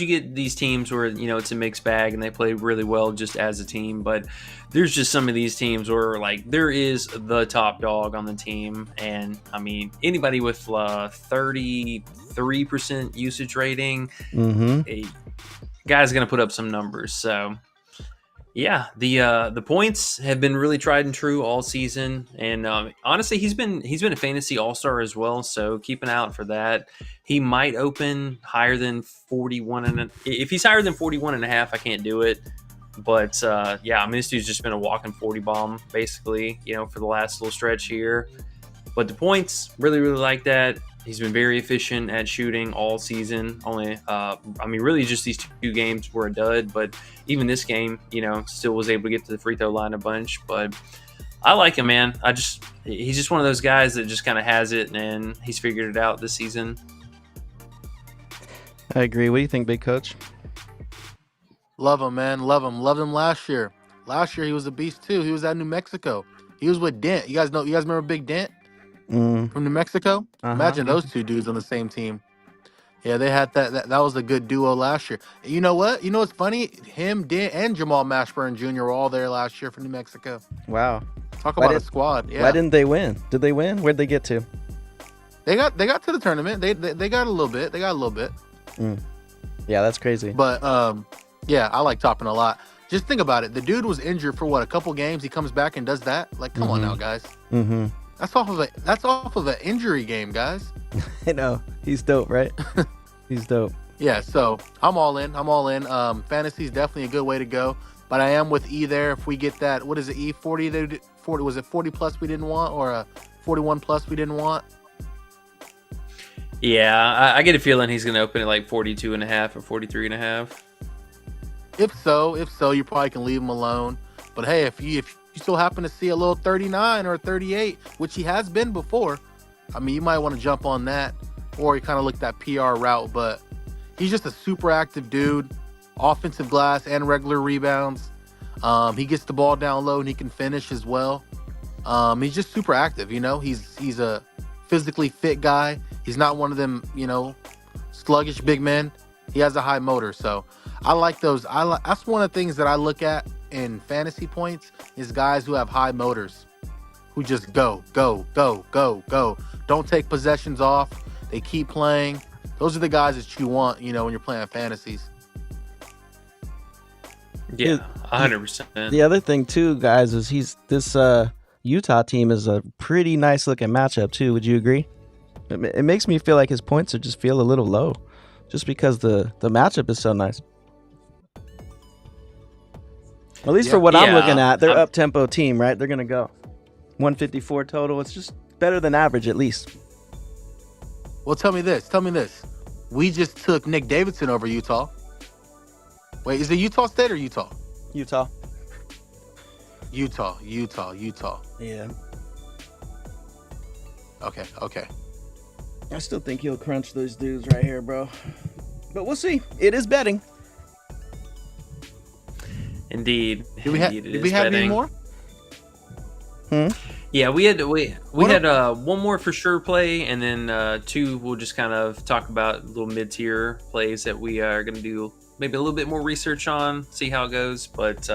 you get these teams where, it's a mixed bag and they play really well just as a team. But there's just some of these teams where, like, there is the top dog on the team. And, anybody with 33% usage rating, a guy's going to put up some numbers. So, Yeah, the points have been really tried and true all season, and honestly, he's been a fantasy all-star as well. So keep an eye out for that. He might open higher than 41, and if he's higher than 41 and a half, I can't do it. But yeah, I mean, this dude's just been a walking 40 bomb basically, for the last little stretch here. But the points, really, really like that. He's been very efficient at shooting all season. Only, I mean, really just these two games were a dud, but even this game, still was able to get to the free throw line a bunch. But I like him, man. He's just one of those guys that just kind of has it, and he's figured it out this season. I agree. What do you think, Big Coach? Love him, man. Love him. Loved him last year. Last year he was a beast too. He was at New Mexico. He was with Dent. You guys remember Big Dent from New Mexico? Uh-huh. Imagine those two dudes on the same team. Yeah, they had that was a good duo last year. You know what? You know what's funny? Him, Dent, and Jamal Mashburn Jr. were all there last year for New Mexico. Wow. Talk about a squad. Yeah. Why didn't they win? Did they win? Where'd they get to? They got to the tournament. They got a little bit. They got a little bit. Yeah, that's crazy. But yeah, I like Toppin a lot. Just think about it. The dude was injured for what, a couple games. He comes back and does that. Like, come on now, guys. Mm-hmm. That's off of an injury game, guys. I know. He's dope, right? He's dope. Yeah, so I'm all in. Fantasy is definitely a good way to go. But I am with E there. If we get that, what is it, E 40? 40 was it 40 plus we didn't want, or a 41 plus we didn't want? Yeah, I get a feeling he's going to open at like 42 and a half or 43 and a half. If so, you probably can leave him alone. But hey, if you still happen to see a little 39 or 38, which he has been before, I mean, you might want to jump on that, or you kind of look that PR route. But he's just a super active dude, offensive glass and regular rebounds. He gets the ball down low and he can finish as well. He's just super active. He's a physically fit guy. He's not one of them, sluggish big men. He has a high motor, so I like those. That's one of the things that I look at in fantasy points is guys who have high motors, who just go. Don't take possessions off. They keep playing. Those are the guys that you want, when you're playing fantasies. Yeah, 100%. The other thing too, guys, is this Utah team is a pretty nice looking matchup too. Would you agree? It makes me feel like his points just feel a little low, just because the matchup is so nice. At least for what I'm looking at, they're up tempo team, right? They're gonna go 154 total. It's just better than average at least. Well, tell me this. We just took Nick Davidson over Utah. Wait, is it Utah State or Utah? Utah. Utah. Yeah. Okay. I still think he'll crunch those dudes right here, bro. But we'll see. It is betting. Indeed. Did we have any more? Yeah, we had one more for sure play, and then two we'll just kind of talk about little mid-tier plays that we are going to do maybe a little bit more research on, see how it goes. But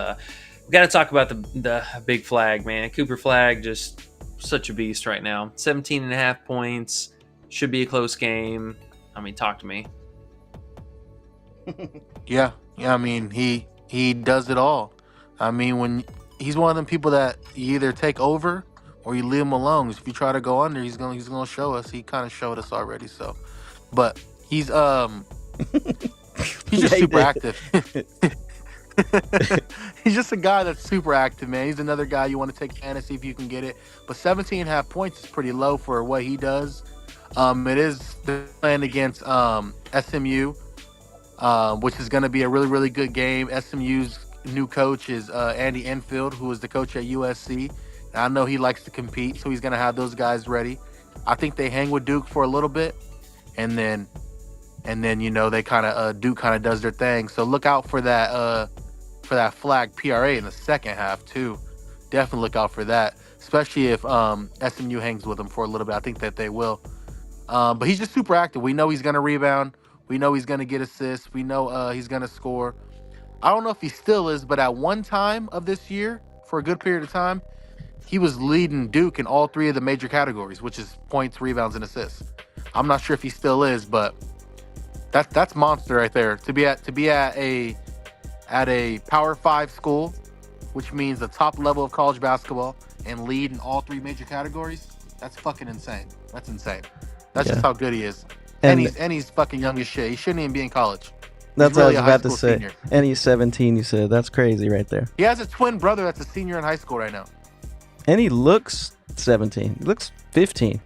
we got to talk about the big flag, man. Cooper Flag, just such a beast right now. 17 and a half points. Should be a close game. I mean, talk to me. Yeah. I mean, he does it all. I mean, when he's one of them people that you either take over or you leave him alone. If you try to go under, he's gonna show us. He kind of showed us already. So, but he's just super active. He's just a guy that's super active, man. He's another guy you want to take fantasy if you can get it. But 17 and a half points is pretty low for what he does. It is playing against SMU, which is going to be a really, really good game. SMU's new coach is Andy Enfield, who is the coach at USC. And I know he likes to compete, so he's going to have those guys ready. I think they hang with Duke for a little bit, and then they kind of Duke kind of does their thing. So look out for that flag PRA in the second half too. Definitely look out for that, especially if SMU hangs with them for a little bit. I think that they will. But he's just super active. We know he's going to rebound. We know he's going to get assists. We know he's going to score. I don't know if he still is, but at one time of this year, for a good period of time, he was leading Duke in all three of the major categories, which is points, rebounds, and assists. I'm not sure if he still is, but that's monster right there. To be at a Power 5 school which means the top level of college basketball and lead in all 3 major categories, that's fucking insane. That's insane. That's just how good he is. And he's fucking young as shit. He shouldn't even be in college. That's really what I was about to say. senior. And he's 17, you said. That's crazy right there. He has a twin brother that's a senior in high school right now. And he looks 17. He looks 15.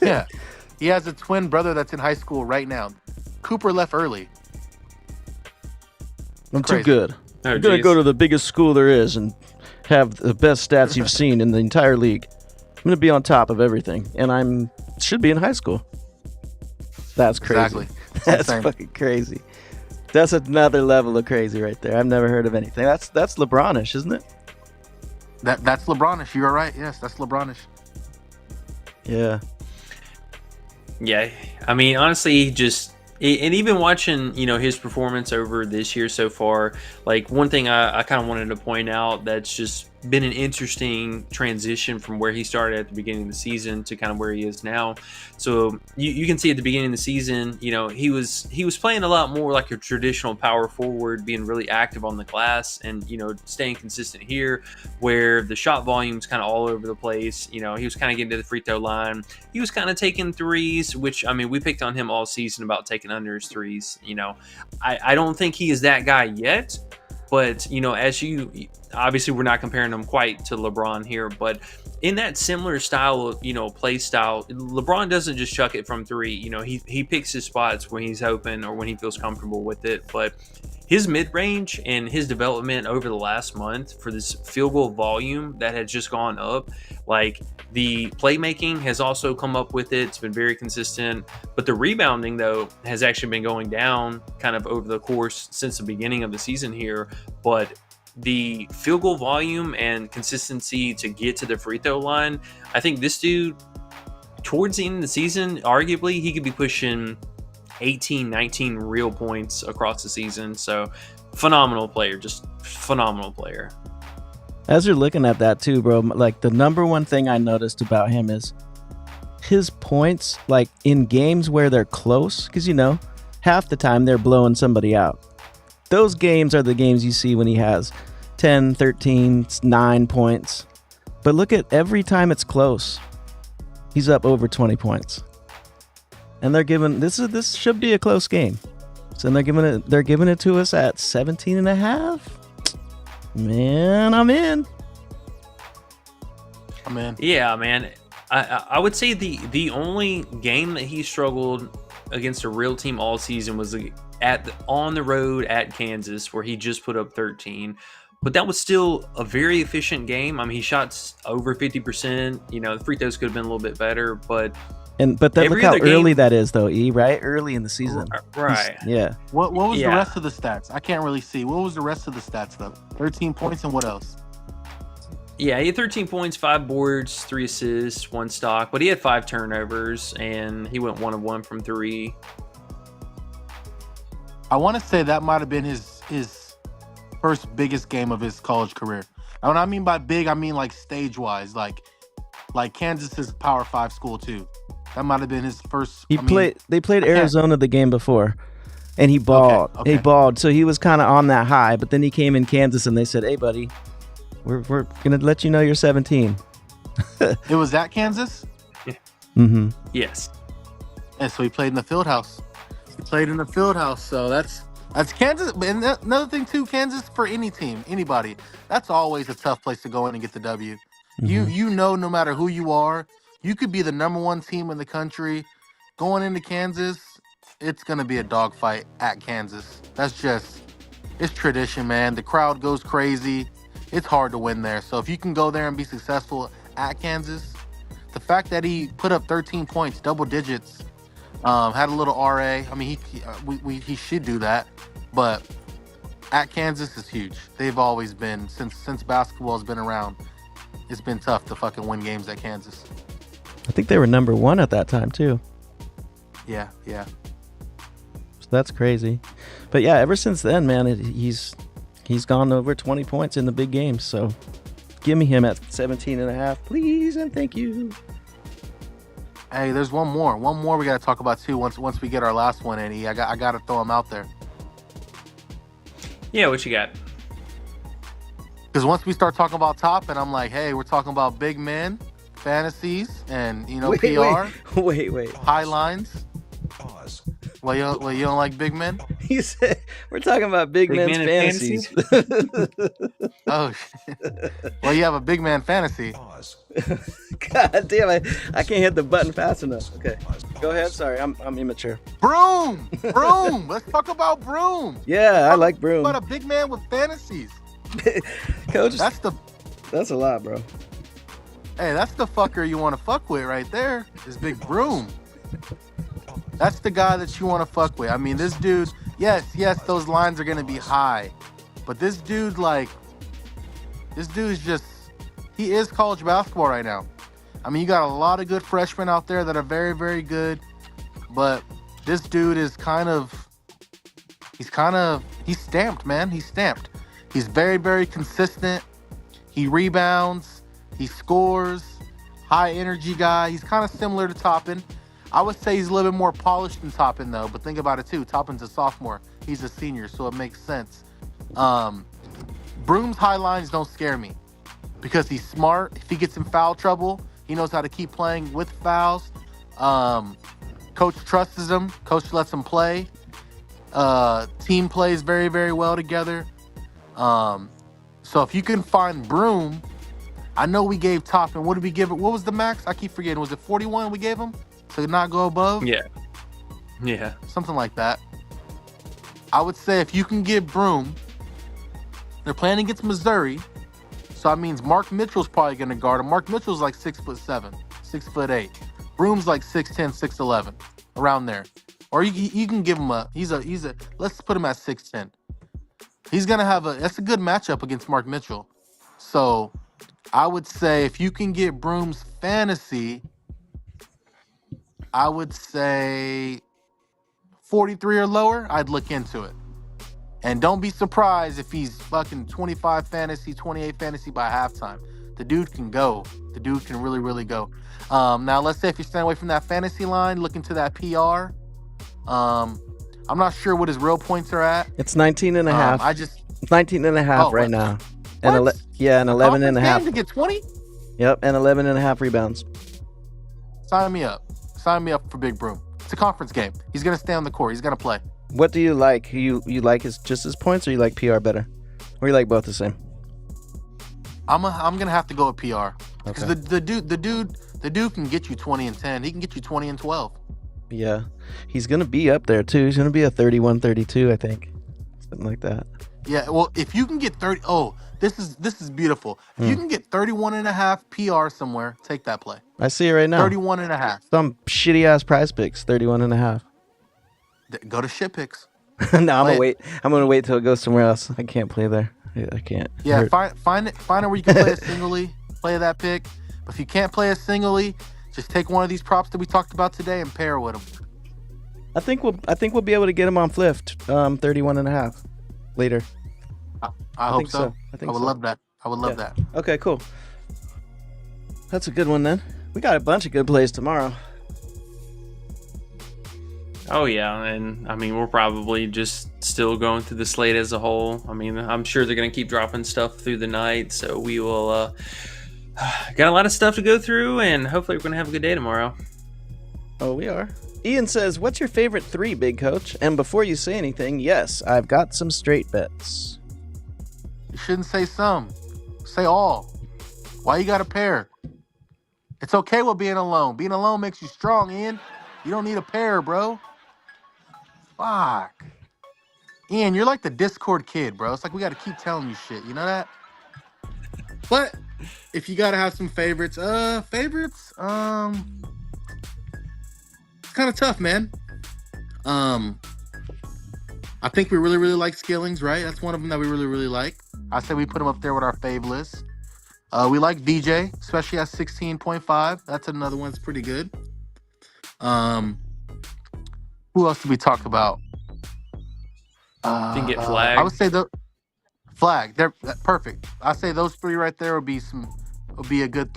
Yeah. He has a twin brother that's in high school right now. Cooper left early. I'm crazy. too good. Oh, I'm going to geez. go to the biggest school there is and have the best stats you've seen in the entire league. I'm going to be on top of everything. And I should be in high school. That's crazy. Exactly. That's insane. fucking crazy. That's another level of crazy right there. I've never heard of anything. That's LeBronish, isn't it? That's LeBronish. You're right. Yes, that's LeBronish. Yeah. Yeah, I mean, honestly, and even watching, his performance over this year so far, like one thing I kind of wanted to point out that's just been an interesting transition from where he started at the beginning of the season to kind of where he is now. So you can see at the beginning of the season, he was playing a lot more like a traditional power forward, being really active on the glass and, staying consistent here, where the shot volume's kind of all over the place. He was kind of getting to the free throw line. He was kind of taking threes, which, I mean, we picked on him all season about taking under his threes. I don't think he is that guy yet. But, obviously we're not comparing him quite to LeBron here, but in that similar style of, play style, LeBron doesn't just chuck it from 3. He picks his spots when he's open or when he feels comfortable with it. But his mid-range and his development over the last month for this field goal volume that has just gone up, like the playmaking has also come up with it. It's been very consistent, but the rebounding though has actually been going down kind of over the course since the beginning of the season here. But the field goal volume and consistency to get to the free throw line, I think this dude towards the end of the season, arguably he could be pushing 18, 19 real points across the season. So phenomenal player, just phenomenal player. As you're looking at that too, bro, like the number one thing I noticed about him is his points, like in games where they're close, because half the time they're blowing somebody out. Those games are the games you see when he has 10, 13, 9 points. But look at every time it's close, he's up over 20 points. And they're giving this should be a close game. So they're giving it to us at 17.5. Man, I'm in. Yeah, man. I would say the only game that he struggled against a real team all season was on the road at Kansas, where he just put up 13. But that was still a very efficient game. I mean, he shot over 50%. The free throws could have been a little bit better, but look how early that is, though. Right, early in the season. Right. Yeah. What was the rest of the stats? I can't really see. What was the rest of the stats though? 13 points and what else? Yeah, he had 13 points, 5 boards, 3 assists, 1 stock, but he had 5 turnovers and he went 1 of 1 from 3. I want to say that might have been his first biggest game of his college career. And when I mean by big, I mean like stage-wise, like Kansas is Power 5 school too. That might have been his first. They played Arizona the game before, and he balled. Okay. He balled, so he was kind of on that high. But then he came in Kansas, and they said, "Hey, buddy, we're gonna let you know you're 17." It was at Kansas. Mm-hmm. Yes. And so he played in the field house. So that's Kansas. And another thing too, Kansas for any team, anybody, that's always a tough place to go in and get the W. Mm-hmm. No matter who you are, you could be the number 1 team in the country. Going into Kansas, it's gonna be a dogfight at Kansas. It's tradition, man. The crowd goes crazy. It's hard to win there. So if you can go there and be successful at Kansas, the fact that he put up 13 points, double digits, had a little RA. I mean, he should do that, but at Kansas is huge. They've always been since basketball's been around. It's been tough to fucking win games at Kansas. I think they were number 1 at that time too. Yeah. So that's crazy. But yeah, ever since then, man, he's gone over 20 points in the big games. So give me him at 17.5, please, and thank you. Hey, there's one more we got to talk about too. Once we get our last one in, I got to throw him out there. Yeah, what you got? Because once we start talking about top, and I'm like, hey, we're talking about big men, fantasies, and PR, wait. high lines. Well, you don't like big men? He said we're talking about big Big men's man in fantasies. Oh, shit. Well, you have a big man fantasy. God damn, I can't hit the button fast enough. Okay, go ahead. Sorry, I'm immature. Broom. Let's talk about Broom. Yeah, I like Broom. About a big man with fantasies. Coach, That's a lot, bro. Hey, that's the fucker you want to fuck with right there. Is Big Broom. That's the guy that you want to fuck with. I mean, this dude. Yes, those lines are gonna be high, but this dude is just. He is college basketball right now. I mean, you got a lot of good freshmen out there that are very, very good, but this dude is he's stamped, man. He's stamped. He's very, very consistent. He rebounds. He scores. High energy guy. He's kind of similar to Toppin. I would say he's a little bit more polished than Toppin, though. But think about it, too. Toppin's a sophomore. He's a senior, so it makes sense. Broom's high lines don't scare me because he's smart. If he gets in foul trouble, he knows how to keep playing with fouls. Coach trusts him. Coach lets him play. Team plays very, very well together. So if you can find Broom, I know we gave Toppin. What did we give it? What was the max? I keep forgetting. Was it 41 we gave him to not go above? Yeah. Something like that. I would say if you can get Broom, they're playing against Missouri, so that means Mark Mitchell's probably going to guard him. Mark Mitchell's like 6'7", 6'8". Broom's like 6'10", 6'11", around there. Or you can give him he's a let's put him at 6'10". He's gonna have that's a good matchup against Mark Mitchell. So I would say if you can get Broom's fantasy, I would say 43 or lower, I'd look into it. And don't be surprised if he's fucking 25 fantasy, 28 fantasy by halftime. The dude can go. The dude can really, really go. Now, let's say if you're staying away from that fantasy line, look into that PR. I'm not sure what his real points are at. It's 19 and a half. It's 19 and a half right now. And What? and 11 and a half. To get 20? Yep, and 11 and a half rebounds. Sign me up. Sign me up for Big Broom. It's a conference game. He's going to stay on the court. He's going to play. What do you like? You like just his points, or you like PR better? Or you like both the same? I'm gonna have to go with PR because Okay. the dude can get you 20 and 10. He can get you 20 and 12. Yeah. He's going to be up there, too. He's going to be a 31-32, I think. Something like that. Yeah, well, if you can get 30, this is beautiful. If you can get 31 and a half PR somewhere, take that play. I see it right now. 31 and a half. Some shitty-ass PrizePicks, 31 and a half. Go to shit picks. No, I'm Play gonna it. wait. I'm gonna wait till it goes somewhere else. I can't play there. I can't. Yeah, Hurt. find it where you can play it singly, play that pick. But if you can't play it singly, just take one of these props that we talked about today and pair with them. I think we'll be able to get him on Fliff, 31 and a half later. I hope think so. so. I think would so. love that. I would love that. Okay, cool. That's a good one then. We got a bunch of good plays tomorrow. Oh yeah, and I mean we're probably just still going through the slate as a whole. I mean I'm sure they're gonna keep dropping stuff through the night, so we will got a lot of stuff to go through, and hopefully we're gonna have a good day tomorrow. Oh, we are. Ian says, "What's your favorite 3, Big Coach?" And before you say anything, yes, I've got some straight bets. You shouldn't say some. Say all. Why you got a pair? It's okay with being alone. Being alone makes you strong, Ian. You don't need a pair, bro. Fuck. Ian, you're like the Discord kid, bro. It's like we got to keep telling you shit. You know that? But if you got to have some favorites, it's kind of tough, man. I think we really, really like Skillings, right? That's one of them that we really, really like. I say we put him up there with our fave list. We like VJ, especially at 16.5. That's another one that's pretty good. Who else did we talk about? You can get Flag. I would say the Flag. They're perfect. I say those 3 right there would be a good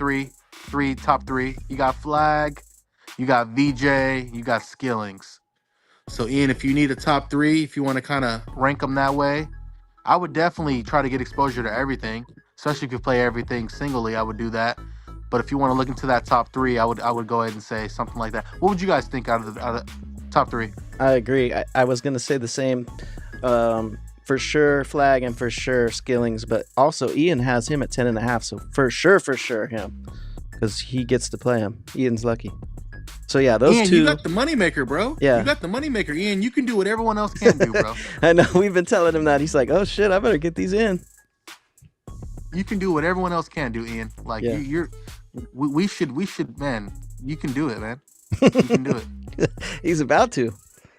top 3. You got Flag, you got VJ, you got Skillings. So Ian, if you need a top 3, if you want to kind of rank them that way, I would definitely try to get exposure to everything. especially if you play everything singly. I would do that. But if you want to look into that top 3, I would go ahead and say something like that. What would you guys think out of the top 3? I agree. I was gonna say the same. For sure, Flag, and for sure, Skillings. But also, Ian has him at 10.5. So for sure, him, because he gets to play him. Ian's lucky. So yeah, those Ian, two. you got the moneymaker, bro. Yeah. You got the moneymaker, Ian. You can do what everyone else can't do, bro. I know. We've been telling him that. He's like, oh shit, I better get these in. You can do what everyone else can't do, Ian. Like Yeah. we should, man. You can do it, man. You can do it. He's about to.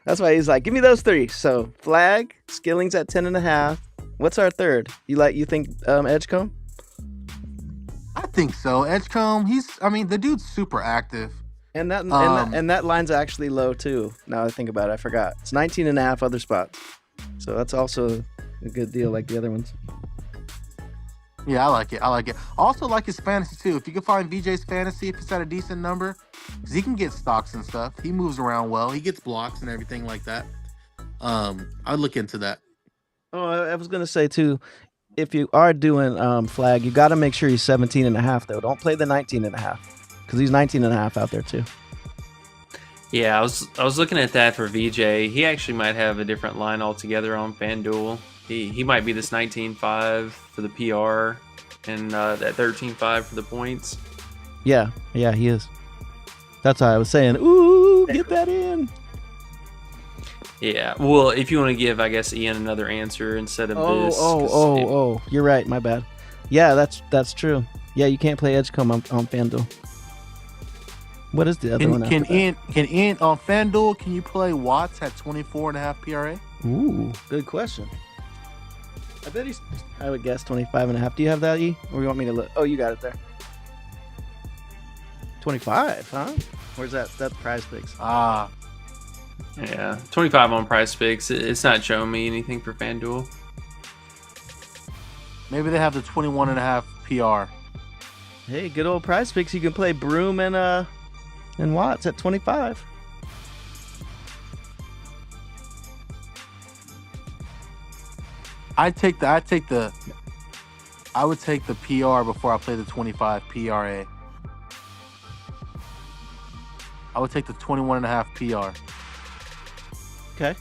That's why he's like, give me those 3. So Flag, Skillings at 10.5. What's our third? You think Edgecombe? I think so. Edgecombe, the dude's super active. And that line's actually low too. Now I think about it, I forgot. It's 19.5 other spots. So that's also a good deal like the other ones. Yeah, I like it. I also like his fantasy too. If you can find VJ's fantasy, if it's at a decent number, because he can get stocks and stuff. He moves around well. He gets blocks and everything like that. I'd look into that. Oh, I was gonna say too, if you are doing Flag, you got to make sure he's 17.5 though. Don't play the 19.5 because he's 19.5 out there too. Yeah, I was looking at that for VJ. He actually might have a different line altogether on FanDuel. He might be this 19.5 for the PR and that 13.5 for the points. Yeah, he is. That's why I was saying, ooh, get that in. Yeah, well, if you want to give, I guess, Ian another answer instead of this. Oh, you're right. My bad. Yeah, that's true. Yeah, you can't play Edgecombe on FanDuel. What is the other one? Can Ian on FanDuel? Can you play Watts at 24.5 PRA? Ooh, good question. I bet I would guess 25.5. Do you have that, E? Or you want me to look? Oh, you got it there. 25, huh? Where's that? That's PrizePicks. Ah. Yeah, 25 on PrizePicks. It's not showing me anything for FanDuel. Maybe they have the 21.5 PR. Hey, good old PrizePicks. You can play Broom and Watts at 25. I would take the PR before I play the 25 PRA. I would take the 21.5 PR. Okay.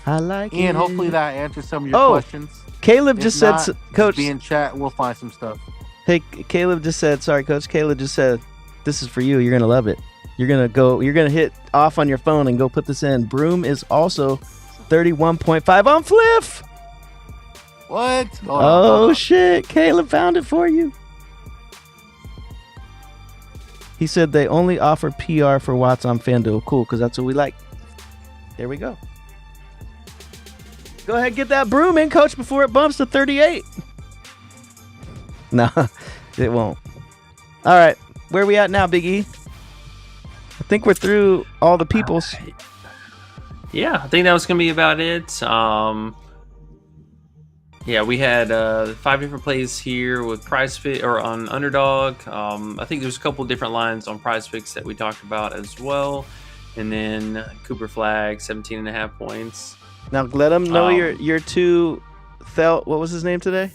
I like Ian, it. hopefully that answers some of your questions. Caleb If just not, said, Coach. be in chat. We'll find some stuff. Hey, Caleb just said, sorry, Coach. Caleb just said, this is for you. You're going to love it. You're going to hit off on your phone and go put this in. Broom is also 31.5 on Fliff. What? Oh, shit. Caleb found it for you. He said they only offer PR for Watts on FanDuel. Cool, because that's what we like. There we go. Go ahead, get that Broom in, Coach, before it bumps to 38. No, it won't. All right, where are we at now, Big E? I think we're through all the peoples. Yeah, I think that was going to be about it. Yeah, we had 5 different plays here with PrizePicks or on Underdog. I think there's a couple different lines on PrizePicks that we talked about as well. And then Cooper Flag, 17.5 points. Now let them know your two what was his name today?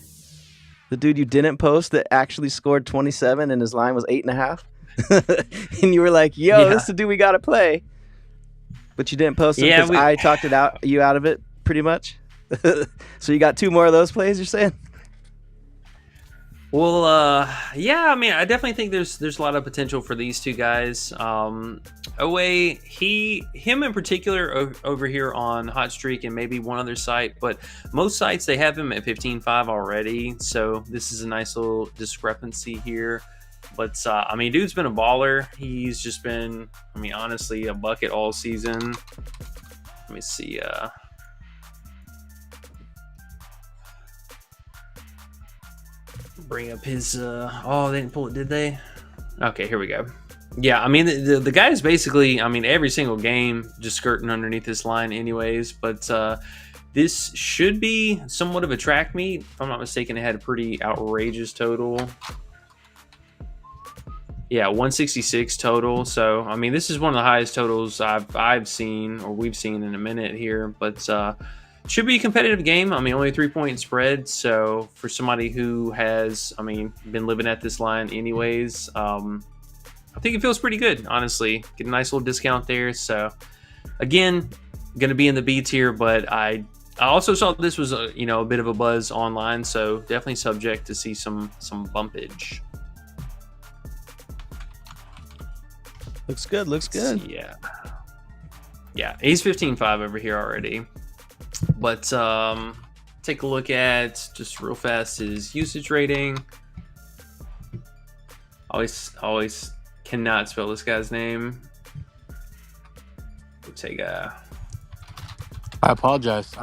The dude you didn't post that actually scored 27 and his line was 8.5. And you were like, yo, This is the dude we got to play. But you didn't post him because I talked you out of it pretty much. So you got 2 more of those plays, you're saying? Well, yeah, I mean, I definitely think there's a lot of potential for these two guys. Away, him in particular over here on Hot Streak and maybe one other site, but most sites they have him at 15.5 already. So this is a nice little discrepancy here. But I mean, dude's been a baller. He's just been, I mean, honestly, a bucket all season. Let me see. Bring up his oh, they didn't pull it, did they? Okay, here we go. Yeah, I mean the guy's basically, I mean, every single game just skirting underneath this line anyways, but this should be somewhat of a track meet. If I'm not mistaken, it had a pretty outrageous total. Yeah, 166 total. So I mean, this is one of the highest totals I've seen or we've seen in a minute here, but should be a competitive game. I mean, only a 3-point spread. So for somebody who has, I mean, been living at this line anyways, I think it feels pretty good, honestly. Get a nice little discount there. So again, going to be in the B tier, but I also saw this was a bit of a buzz online, so definitely subject to see some bumpage. Looks good. Looks good. Yeah. He's 15.5 over here already. But take a look at just real fast his usage rating. Always cannot spell this guy's name. We'll take a. I apologize.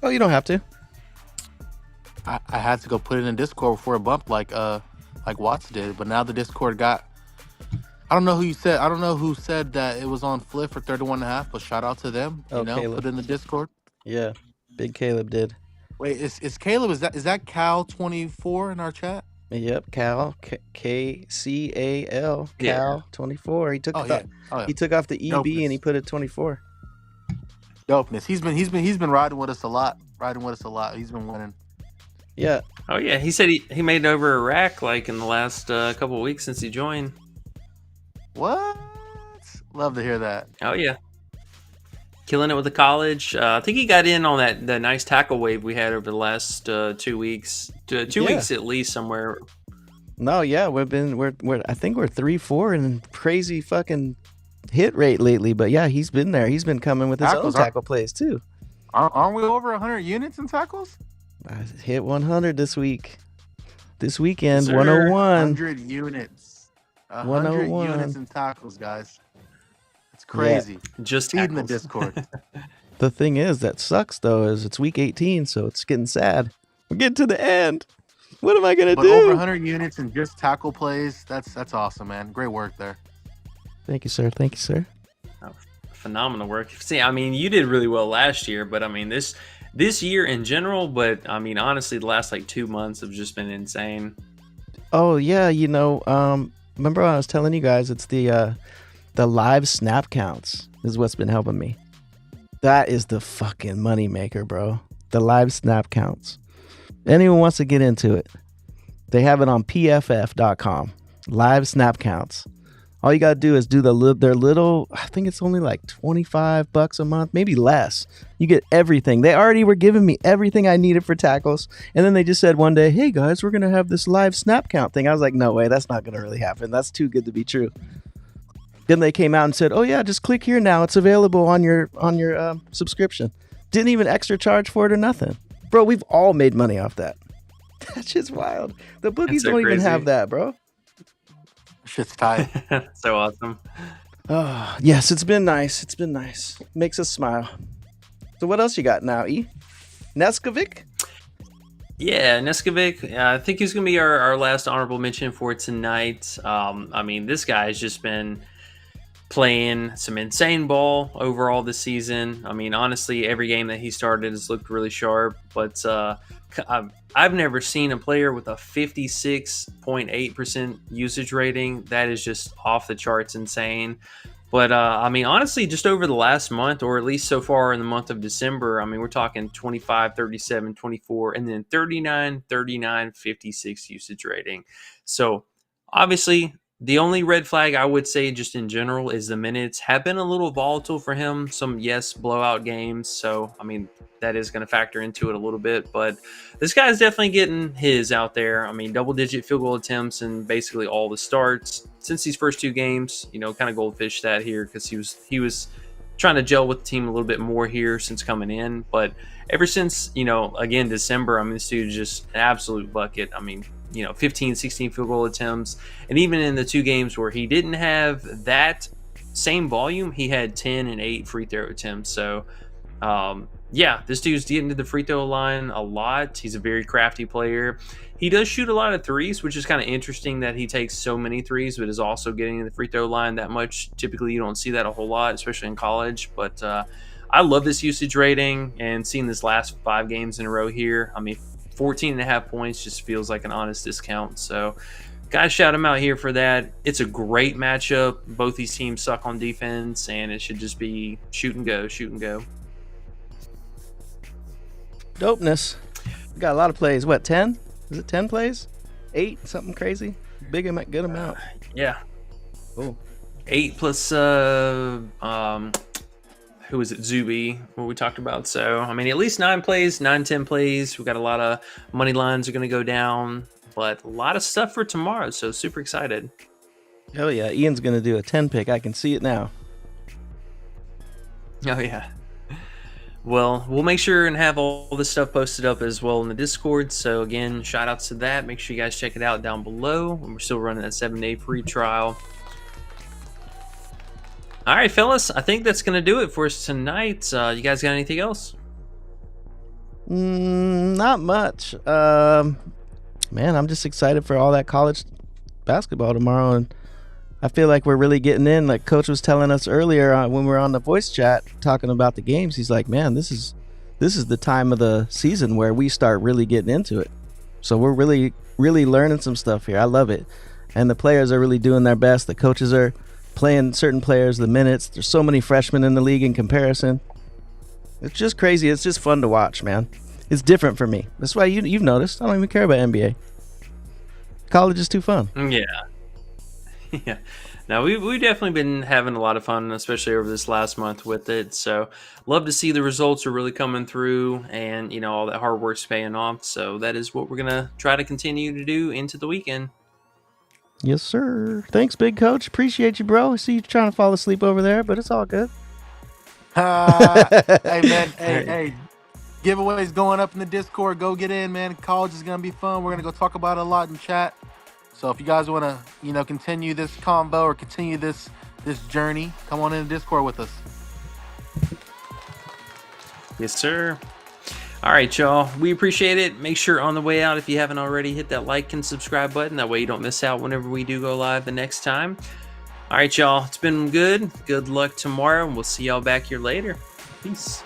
Oh, you don't have to. I had to go put it in Discord before a bump like Watts did, but now the Discord got. I don't know who said that it was on Fliff for 31.5, but shout out to them. Caleb. Put it in the Discord. Yeah, Big Caleb did. Wait, is Caleb? Is that Cal24 in our chat? Yep, Cal KCAL Cal 24. He took he took off the EB Dopeness. and he put it 24. Dopeness. He's been riding with us a lot. He's been winning. Yeah. Oh yeah, he said he made it over a rack like in the last couple of weeks since he joined. What? Love to hear that. Oh yeah, killing it with the college. I think he got in on that nice tackle wave we had over the last 2 weeks, two weeks at least somewhere. No, yeah, we're I think we're 3-4 and crazy fucking hit rate lately. But yeah, he's been there. He's been coming with his own tackle plays too. Aren't we over 100 units in tackles? I hit 100 this week. This weekend, Sir. 101. 100 units. 100 101. units in tackles, guys. It's crazy. Yeah, just feeding the tackles. Discord. The thing is that sucks though is it's week 18, so it's getting sad. We're getting to the end. What am I gonna But do? over 100 units and just tackle plays, that's awesome, man. Great work there. Thank you, sir. Thank you, sir. Phenomenal work. See, I mean, you did really well last year, but I mean this year in general. But I mean, honestly, the last like 2 months have just been insane. Oh yeah, remember when I was telling you guys it's the live snap counts is what's been helping me. That is the fucking money maker, bro. The live snap counts. Anyone wants to get into it, they have it on pff.com. Live snap counts. All you gotta do is do their little. I think it's only like $25 a month, maybe less. You get everything. They already were giving me everything I needed for tackles, and then they just said one day, "Hey guys, we're gonna have this live snap count thing." I was like, "No way, that's not gonna really happen. That's too good to be true." Then they came out and said, "Oh yeah, just click here now. It's available on your subscription." Didn't even extra charge for it or nothing, bro. We've all made money off that. That's just wild. The bookies so don't even crazy. have that, bro. Shit's tight. So awesome. Oh, yes, it's been nice. It's been nice. Makes us smile. So what else you got now, E? Neskovic? Yeah, Neskovic. I think he's going to be our last honorable mention for tonight. I mean, this guy's just been playing some insane ball overall this season. I mean, honestly, every game that he started has looked really sharp. But I've never seen a player with a 56.8% usage rating. That is just off the charts insane. But, I mean, honestly, just over the last month, or at least so far in the month of December, I mean, we're talking 25, 37, 24, and then 39, 39, 56 usage rating. So, obviously, the only red flag I would say just in general is the minutes have been a little volatile for him. Some, yes, blowout games. So, I mean, that is going to factor into it a little bit. But this guy's definitely getting his out there. I mean, double-digit field goal attempts in basically all the starts since these first 2 games. Kind of goldfish that here because he was trying to gel with the team a little bit more here since coming in. But ever since, again, December, I mean, this dude's just an absolute bucket. I mean, 15, 16 field goal attempts. And even in the 2 games where he didn't have that same volume, he had 10 and 8 free throw attempts. So, yeah, this dude's getting to the free throw line a lot. He's a very crafty player. He does shoot a lot of threes, which is kind of interesting that he takes so many threes, but is also getting to the free throw line that much. Typically, you don't see that a whole lot, especially in college. But I love this usage rating, and seeing this last 5 games in a row here, I mean, 14.5 points just feels like an honest discount. So, guys, shout him out here for that. It's a great matchup. Both these teams suck on defense, and it should just be shoot and go, shoot and go. Dopeness. We got a lot of plays. What, 10? Is it 10 plays? 8? Something crazy? Good amount. Yeah. Cool. 8 plus who is it? Zuby, what we talked about. So, I mean, at least 9 plays, 10 plays. We got a lot of money lines are going to go down, but a lot of stuff for tomorrow. So, super excited. Hell yeah. Ian's going to do a 10 pick. I can see it now. Oh, yeah. Well, we'll make sure and have all this stuff posted up as well in the Discord. So, again, shout outs to that. Make sure you guys check it out down below. We're still running that 7-day free trial. All right, fellas, I think that's going to do it for us tonight. You guys got anything else? Not much. Man, I'm just excited for all that college basketball tomorrow, and I feel like we're really getting in. Like Coach was telling us earlier when we were on the voice chat talking about the games, he's like, man, this is the time of the season where we start really getting into it. So we're really, really learning some stuff here. I love it. And the players are really doing their best. The coaches are playing certain players the minutes. There's so many freshmen in the league in comparison. It's just crazy. It's just fun to watch, man. It's different for me. That's why you've noticed I don't even care about NBA. College is too fun. Yeah. Yeah. Now, we've definitely been having a lot of fun, especially over this last month with it. So, love to see the results are really coming through and, you know, all that hard work's paying off. So, that is what we're going to try to continue to do into the weekend. Yes, sir. Thanks, big coach. Appreciate you, bro. I see you trying to fall asleep over there, but it's all good. Hey, man. Hey. Giveaways going up in the Discord. Go get in, man. College is going to be fun. We're going to go talk about it a lot in chat. So if you guys want to, continue this combo or continue this journey, come on in the Discord with us. Yes, sir. All right, y'all. We appreciate it. Make sure on the way out, if you haven't already, hit that like and subscribe button. That way you don't miss out whenever we do go live the next time. All right, y'all. It's been good. Good luck tomorrow, and we'll see y'all back here later. Peace.